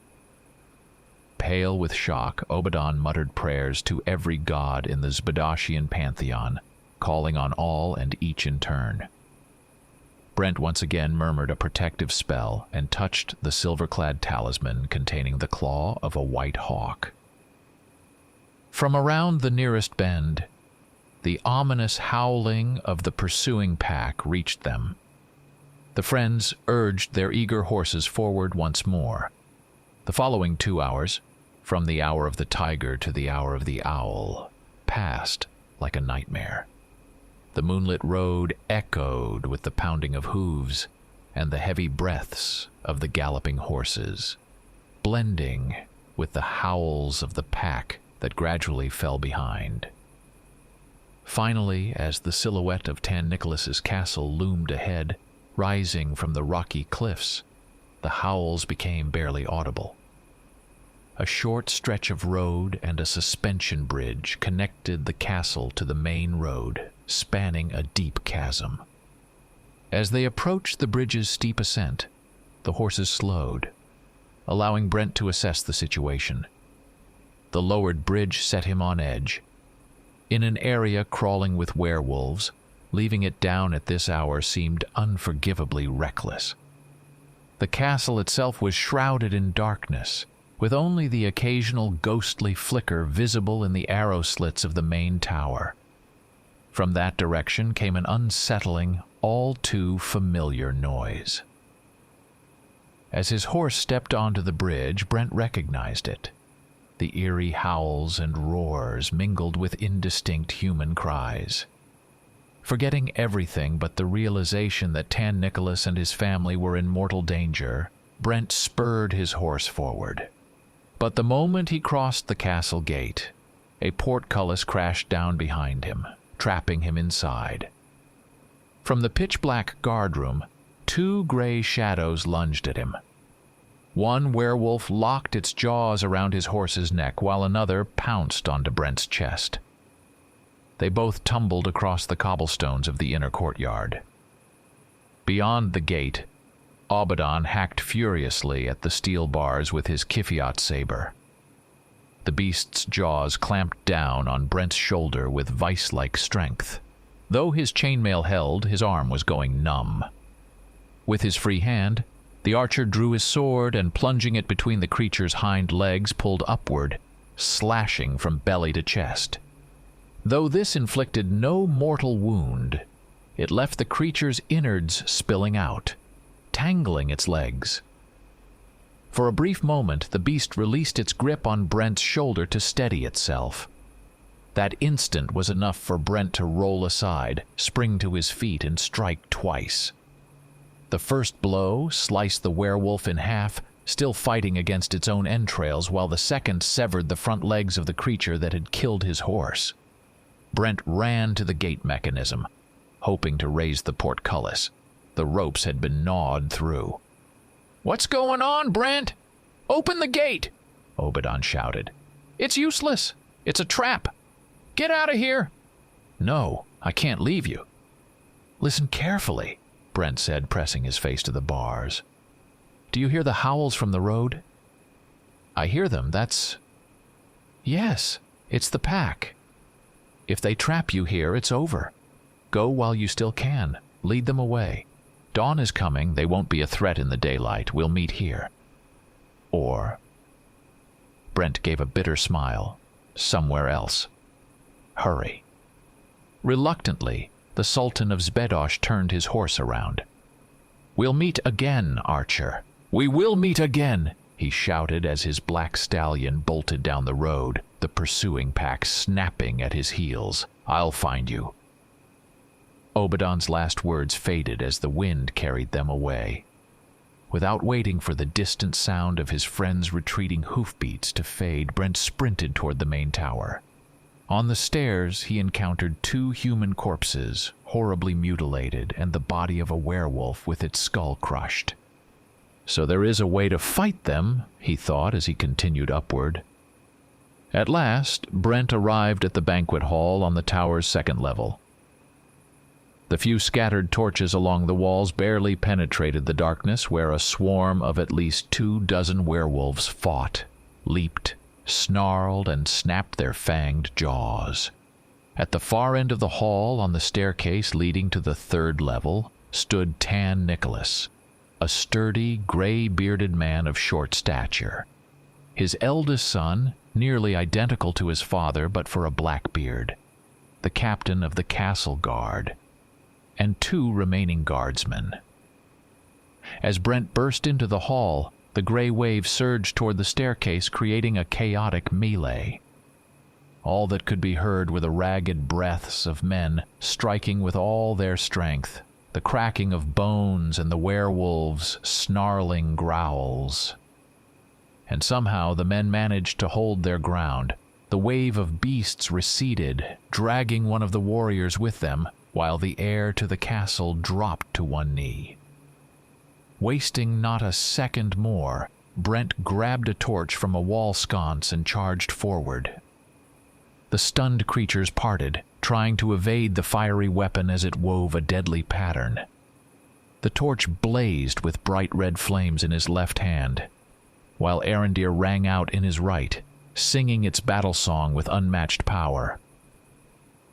Pale with shock, Obadon muttered prayers to every god in the Zbadashian pantheon, calling on all and each in turn. Brent once again murmured a protective spell and touched the silver-clad talisman containing the claw of a white hawk. From around the nearest bend, the ominous howling of the pursuing pack reached them. The friends urged their eager horses forward once more. The following 2 hours, from the hour of the tiger to the hour of the owl, passed like a nightmare. The moonlit road echoed with the pounding of hooves and the heavy breaths of the galloping horses, blending with the howls of the pack that gradually fell behind. Finally, as the silhouette of Tan Nicholas's castle loomed ahead, rising from the rocky cliffs, the howls became barely audible. A short stretch of road and a suspension bridge connected the castle to the main road, spanning a deep chasm. As they approached the bridge's steep ascent, the horses slowed, allowing Brent to assess the situation. The lowered bridge set him on edge. In an area crawling with werewolves, leaving it down at this hour seemed unforgivably reckless. The castle itself was shrouded in darkness, with only the occasional ghostly flicker visible in the arrow slits of the main tower. From that direction came an unsettling, all too familiar noise. As his horse stepped onto the bridge, Brent recognized it. The eerie howls and roars mingled with indistinct human cries. Forgetting everything but the realization that Tan Nicholas and his family were in mortal danger, Brent spurred his horse forward. But the moment he crossed the castle gate, a portcullis crashed down behind him, trapping him inside. From the pitch-black guardroom, 2 gray shadows lunged at him. One werewolf locked its jaws around his horse's neck, while another pounced onto Brent's chest. They both tumbled across the cobblestones of the inner courtyard. Beyond the gate, Abaddon hacked furiously at the steel bars with his Kifiat saber. The beast's jaws clamped down on Brent's shoulder with vice-like strength. Though his chainmail held, his arm was going numb. With his free hand, the archer drew his sword and, plunging it between the creature's hind legs, pulled upward, slashing from belly to chest. Though this inflicted no mortal wound, it left the creature's innards spilling out, tangling its legs. For a brief moment, the beast released its grip on Brent's shoulder to steady itself. That instant was enough for Brent to roll aside, spring to his feet, and strike twice. The first blow sliced the werewolf in half, still fighting against its own entrails, while the second severed the front legs of the creature that had killed his horse. Brent ran to the gate mechanism, hoping to raise the portcullis. The ropes had been gnawed through. "What's going on, Brent? Open the gate!" Abaddon shouted. "It's useless. It's a trap. Get out of here!" "No, I can't leave you." "Listen carefully," Brent said, pressing his face to the bars. "Do you hear the howls from the road?" "I hear them. That's..." "Yes, it's the pack. If they trap you here, it's over. Go while you still can. Lead them away. Dawn is coming. They won't be a threat in the daylight. We'll meet here. Or..." Brent gave a bitter smile. "Somewhere else. Hurry." Reluctantly, the Sultan of Zbedosh turned his horse around. "We'll meet again, Archer. We will meet again," he shouted as his black stallion bolted down the road, the pursuing pack snapping at his heels. "I'll find you." Abaddon's last words faded as the wind carried them away. Without waiting for the distant sound of his friend's retreating hoofbeats to fade, Brent sprinted toward the main tower. On the stairs, he encountered 2 human corpses, horribly mutilated, and the body of a werewolf with its skull crushed. "So there is a way to fight them," he thought as he continued upward. At last, Brent arrived at the banquet hall on the tower's 2nd level. The few scattered torches along the walls barely penetrated the darkness where a swarm of at least 24 werewolves fought, leaped, snarled, and snapped their fanged jaws. At the far end of the hall, on the staircase leading to the 3rd level, stood Tan Nicholas, a sturdy, gray-bearded man of short stature. His eldest son, nearly identical to his father but for a black beard, the captain of the castle guard, and 2 remaining guardsmen. As Brent burst into the hall, the gray wave surged toward the staircase, creating a chaotic melee. All that could be heard were the ragged breaths of men striking with all their strength, the cracking of bones and the werewolves' snarling growls. And somehow the men managed to hold their ground. The wave of beasts receded, dragging one of the warriors with them, while the heir to the castle dropped to one knee. Wasting not a second more, Brent grabbed a torch from a wall sconce and charged forward. The stunned creatures parted, trying to evade the fiery weapon as it wove a deadly pattern. The torch blazed with bright red flames in his left hand, while Arendir rang out in his right, singing its battle song with unmatched power.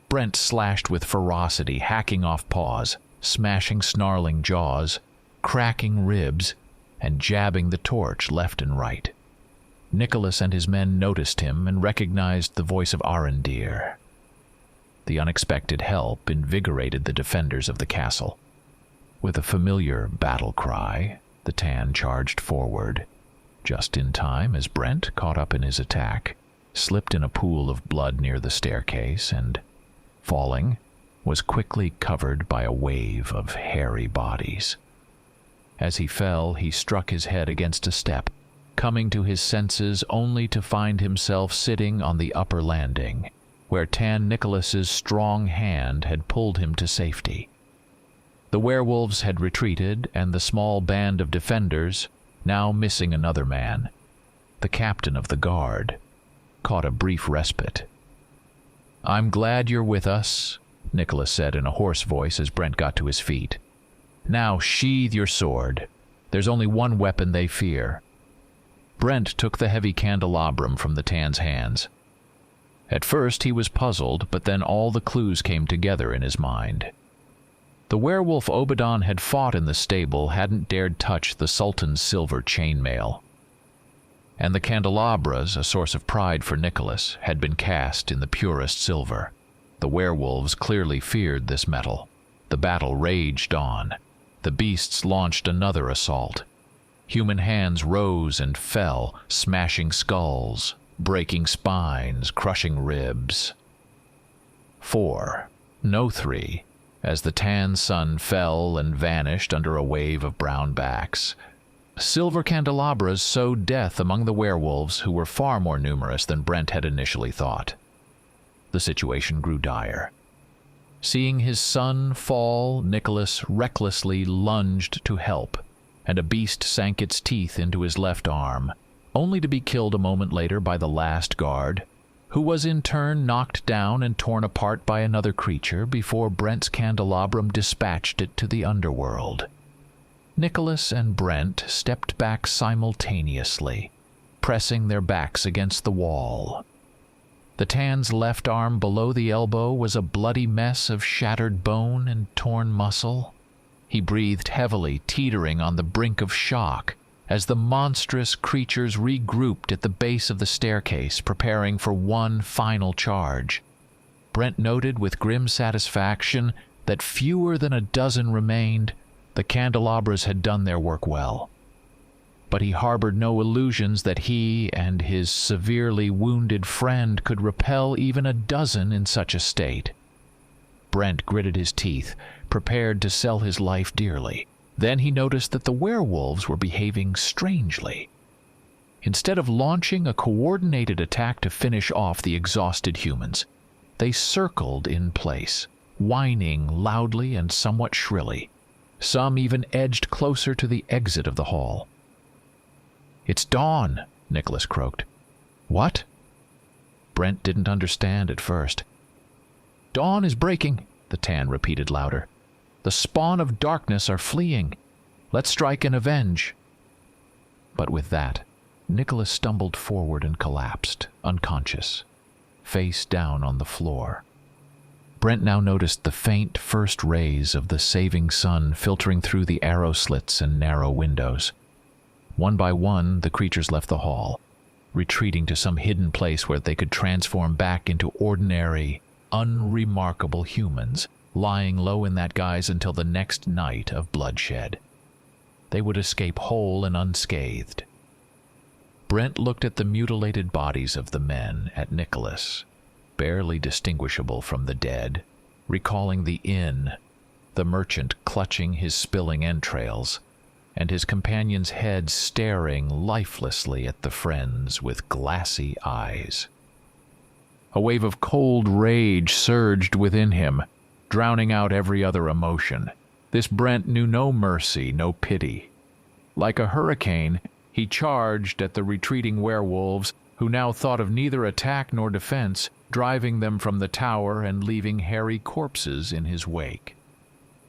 Brent slashed with ferocity, hacking off paws, smashing snarling jaws, cracking ribs, and jabbing the torch left and right. Nicholas and his men noticed him and recognized the voice of Arendir. The unexpected help invigorated the defenders of the castle. With a familiar battle cry, the Tan charged forward, just in time as Brent, caught up in his attack, slipped in a pool of blood near the staircase and, falling, was quickly covered by a wave of hairy bodies. As he fell, he struck his head against a step, coming to his senses only to find himself sitting on the upper landing, where Tan Nicholas's strong hand had pulled him to safety. The werewolves had retreated, and the small band of defenders, now missing another man, the captain of the guard, caught a brief respite. "I'm glad you're with us," Nicholas said in a hoarse voice as Brent got to his feet. "Now sheathe your sword. There's only one weapon they fear." Brent took the heavy candelabrum from the Tan's hands. At first he was puzzled, but then all the clues came together in his mind. The werewolf Obadon had fought in the stable hadn't dared touch the Sultan's silver chainmail. And the candelabras, a source of pride for Nicholas, had been cast in the purest silver. The werewolves clearly feared this metal. The battle raged on. The beasts launched another assault. Human hands rose and fell, smashing skulls, breaking spines, crushing ribs. 4. No 3. As the Tan sun fell and vanished under a wave of brown backs. Silver candelabras sowed death among the werewolves, who were far more numerous than Brent had initially thought. The situation grew dire. Seeing his son fall, Nicholas recklessly lunged to help, and a beast sank its teeth into his left arm, only to be killed a moment later by the last guard, who was in turn knocked down and torn apart by another creature before Brent's candelabrum dispatched it to the underworld. Nicholas and Brent stepped back simultaneously, pressing their backs against the wall. The Tan's left arm below the elbow was a bloody mess of shattered bone and torn muscle. He breathed heavily, teetering on the brink of shock, as the monstrous creatures regrouped at the base of the staircase, preparing for one final charge. Brent noted with grim satisfaction that fewer than a dozen remained. The candelabras had done their work well. But he harbored no illusions that he and his severely wounded friend could repel even a dozen in such a state. Brent gritted his teeth, prepared to sell his life dearly. Then he noticed that the werewolves were behaving strangely. Instead of launching a coordinated attack to finish off the exhausted humans, they circled in place, whining loudly and somewhat shrilly. Some even edged closer to the exit of the hall. "It's dawn," Nicholas croaked. "What?" Brent didn't understand at first. "Dawn is breaking," the Tan repeated louder. "The spawn of darkness are fleeing. Let's strike and avenge." But with that, Nicholas stumbled forward and collapsed, unconscious, face down on the floor. Brent now noticed the faint first rays of the saving sun filtering through the arrow slits and narrow windows. One by one, the creatures left the hall, retreating to some hidden place where they could transform back into ordinary, unremarkable humans, lying low in that guise until the next night of bloodshed. They would escape whole and unscathed. Brent looked at the mutilated bodies of the men, at Nicholas, barely distinguishable from the dead, recalling the inn, the merchant clutching his spilling entrails, and his companion's head staring lifelessly at the friends with glassy eyes. A wave of cold rage surged within him, drowning out every other emotion. This Brent knew no mercy, no pity. Like a hurricane, he charged at the retreating werewolves, who now thought of neither attack nor defense, driving them from the tower and leaving hairy corpses in his wake.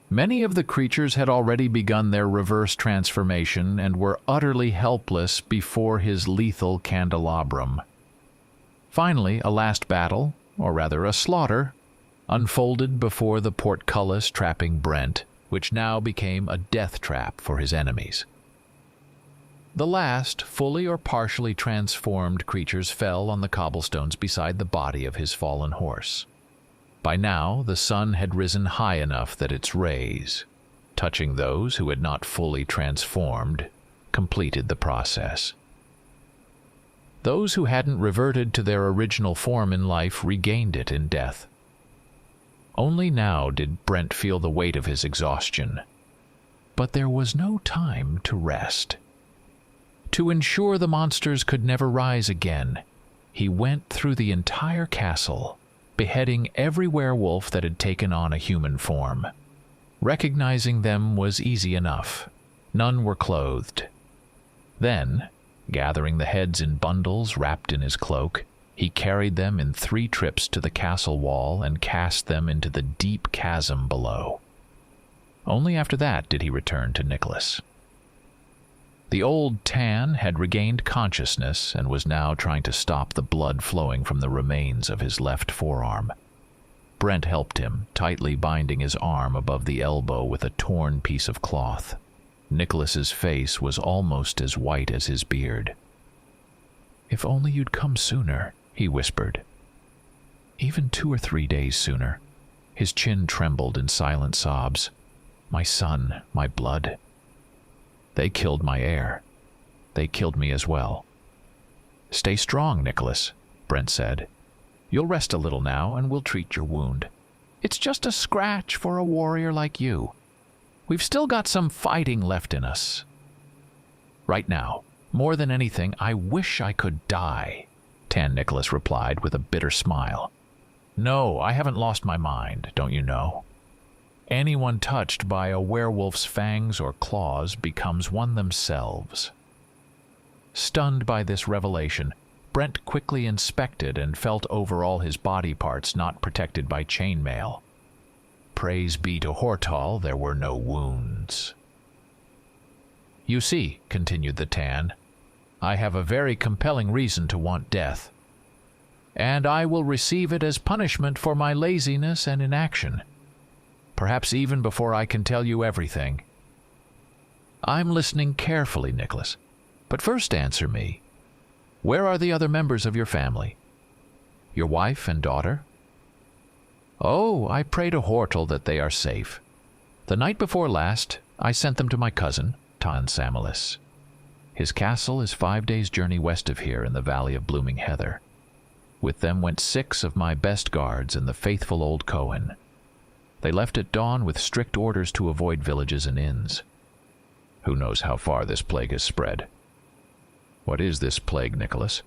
Many of the creatures had already begun their reverse transformation and were utterly helpless before his lethal candelabrum. Finally, a last battle, or rather a slaughter, unfolded before the portcullis trapping Brent, which now became a death trap for his enemies. The last, fully or partially transformed creatures fell on the cobblestones beside the body of his fallen horse. By now, the sun had risen high enough that its rays, touching those who had not fully transformed, completed the process. Those who hadn't reverted to their original form in life regained it in death. Only now did Brent feel the weight of his exhaustion. But there was no time to rest. To ensure the monsters could never rise again, he went through the entire castle, beheading every werewolf that had taken on a human form. Recognizing them was easy enough. None were clothed. Then, gathering the heads in bundles wrapped in his cloak, he carried them in 3 trips to the castle wall and cast them into the deep chasm below. Only after that did he return to Nicholas. The old Tan had regained consciousness and was now trying to stop the blood flowing from the remains of his left forearm. Brent helped him, tightly binding his arm above the elbow with a torn piece of cloth. Nicholas's face was almost as white as his beard. "If only you'd come sooner," he whispered. "Even 2 or 3 days sooner." His chin trembled in silent sobs. "My son, my blood. They killed my heir. They killed me as well." "Stay strong, Nicholas," Brent said. "You'll rest a little now, and we'll treat your wound. It's just a scratch for a warrior like you. We've still got some fighting left in us. Right now, more than anything, I wish I could die," Tan Nicholas replied with a bitter smile. "No, I haven't lost my mind, don't you know? Anyone touched by a werewolf's fangs or claws becomes one themselves." Stunned by this revelation, Brent quickly inspected and felt over all his body parts not protected by chainmail. Praise be to Hortal, there were no wounds. "You see," continued the Tan, "I have a very compelling reason to want death. And I will receive it as punishment for my laziness and inaction. Perhaps even before I can tell you everything. I'm listening carefully, Nicholas. But first answer me. Where are the other members of your family? Your wife and daughter?" "Oh, I pray to Hortal that they are safe. The night before last, I sent them to my cousin, Tan Samilis. His castle is 5 days' journey west of here in the valley of Blooming Heather. With them went 6 of my best guards and the faithful old Cohen. They left at dawn with strict orders to avoid villages and inns. Who knows how far this plague has spread? What is this plague, Nicholas?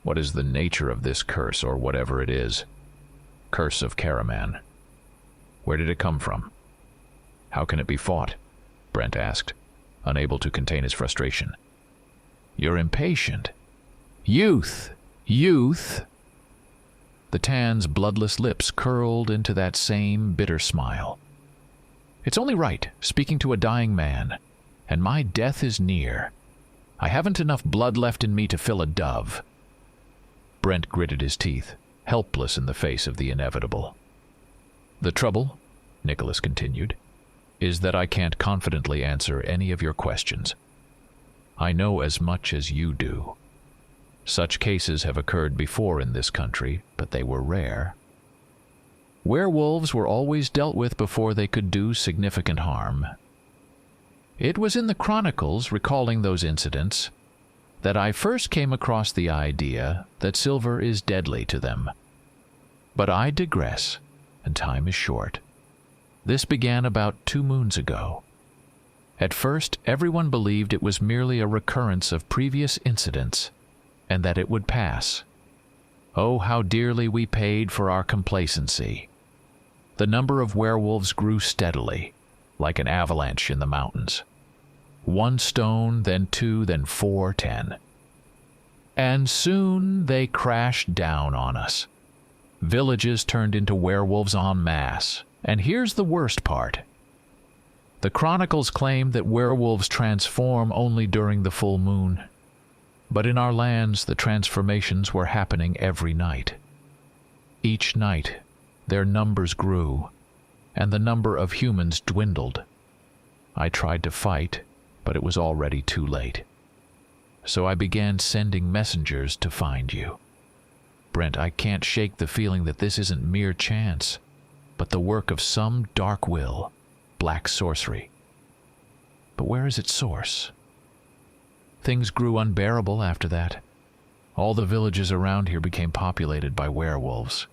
What is the nature of this curse, or whatever it is? Curse of Caraman. Where did it come from? How can it be fought?" Brent asked, unable to contain his frustration. "You're impatient. Youth! Youth!" The Tan's bloodless lips curled into that same bitter smile. "It's only right, speaking to a dying man, and my death is near. I haven't enough blood left in me to fill a dove." Brent gritted his teeth, helpless in the face of the inevitable. "The trouble," Nicholas continued, "is that I can't confidently answer any of your questions. I know as much as you do. Such cases have occurred before in this country, but they were rare. Werewolves were always dealt with before they could do significant harm. It was in the chronicles, recalling those incidents, that I first came across the idea that silver is deadly to them. But I digress, and time is short. This began about 2 moons ago. At first, everyone believed it was merely a recurrence of previous incidents, and that it would pass. Oh, how dearly we paid for our complacency. The number of werewolves grew steadily, like an avalanche in the mountains. 1 stone, then 2, then 4, 10. And soon they crashed down on us. Villages turned into werewolves en masse. And here's the worst part. The chronicles claim that werewolves transform only during the full moon. But in our lands, the transformations were happening every night. Each night, their numbers grew, and the number of humans dwindled. I tried to fight, but it was already too late. So I began sending messengers to find you. Brent, I can't shake the feeling that this isn't mere chance, but the work of some dark will, black sorcery. But where is its source? Things grew unbearable after that. All the villages around here became populated by werewolves.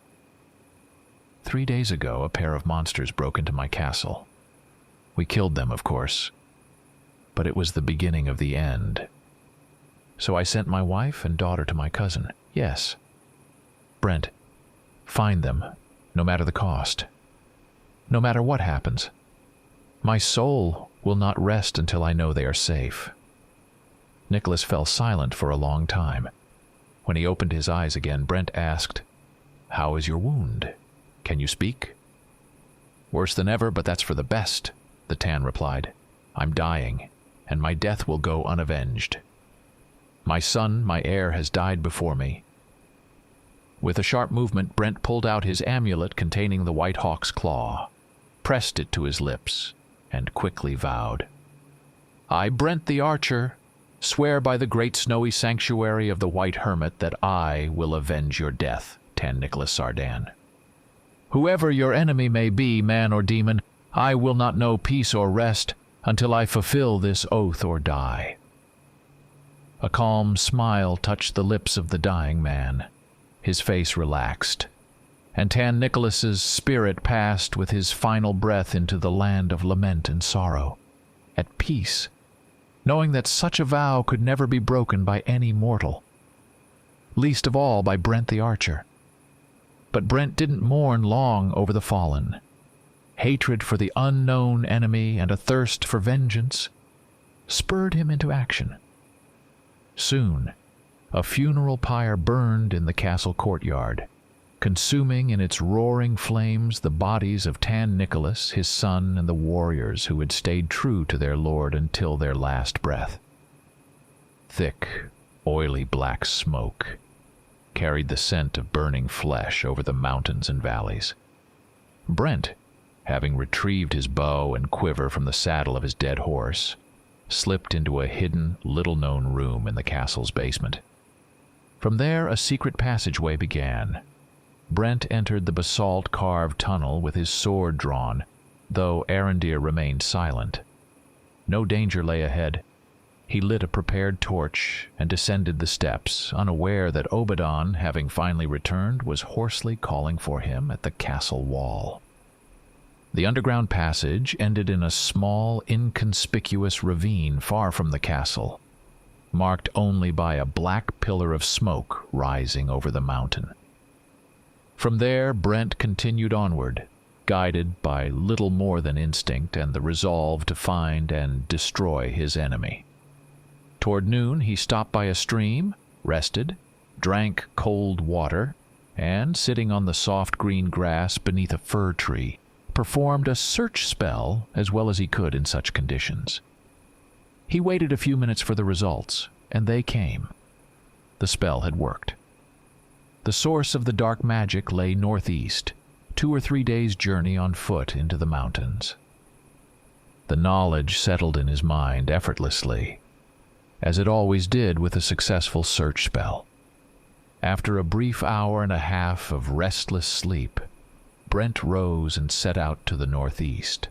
3 days ago, a pair of monsters broke into my castle. We killed them, of course, but it was the beginning of the end. So I sent my wife and daughter to my cousin. Yes. Brent, find them, no matter the cost. No matter what happens. My soul will not rest until I know they are safe. Nicholas fell silent for a long time. When he opened his eyes again, Brent asked, "How is your wound? Can you speak?" "Worse than ever, but that's for the best," the Tan replied. "I'm dying, and my death will go unavenged. My son, my heir, has died before me." With a sharp movement, Brent pulled out his amulet containing the white hawk's claw, pressed it to his lips, and quickly vowed, "I, Brent the Archer, swear by the great snowy sanctuary of the White Hermit that I will avenge your death, Tan Nicholas Sardan. Whoever your enemy may be, man or demon, I will not know peace or rest until I fulfill this oath or die." A calm smile touched the lips of the dying man. His face relaxed, and Tan Nicholas's spirit passed with his final breath into the land of lament and sorrow, at peace, knowing that such a vow could never be broken by any mortal, least of all by Brent the Archer. But Brent didn't mourn long over the fallen. Hatred for the unknown enemy and a thirst for vengeance spurred him into action. Soon, a funeral pyre burned in the castle courtyard, consuming in its roaring flames the bodies of Tan Nicholas, his son, and the warriors who had stayed true to their lord until their last breath. Thick, oily black smoke carried the scent of burning flesh over the mountains and valleys. Brent, having retrieved his bow and quiver from the saddle of his dead horse, slipped into a hidden, little-known room in the castle's basement. From there, a secret passageway began. Brent entered the basalt-carved tunnel with his sword drawn, though Arendir remained silent. No danger lay ahead. He lit a prepared torch and descended the steps, unaware that Obadon, having finally returned, was hoarsely calling for him at the castle wall. The underground passage ended in a small, inconspicuous ravine far from the castle, marked only by a black pillar of smoke rising over the mountain. From there, Brent continued onward, guided by little more than instinct and the resolve to find and destroy his enemy. Toward noon, he stopped by a stream, rested, drank cold water, and, sitting on the soft green grass beneath a fir tree, performed a search spell as well as he could in such conditions. He waited a few minutes for the results, and they came. The spell had worked. The source of the dark magic lay northeast, 2 or 3 days' journey on foot into the mountains. The knowledge settled in his mind effortlessly, as it always did with a successful search spell. After a brief hour and a half of restless sleep, Brent rose and set out to the northeast.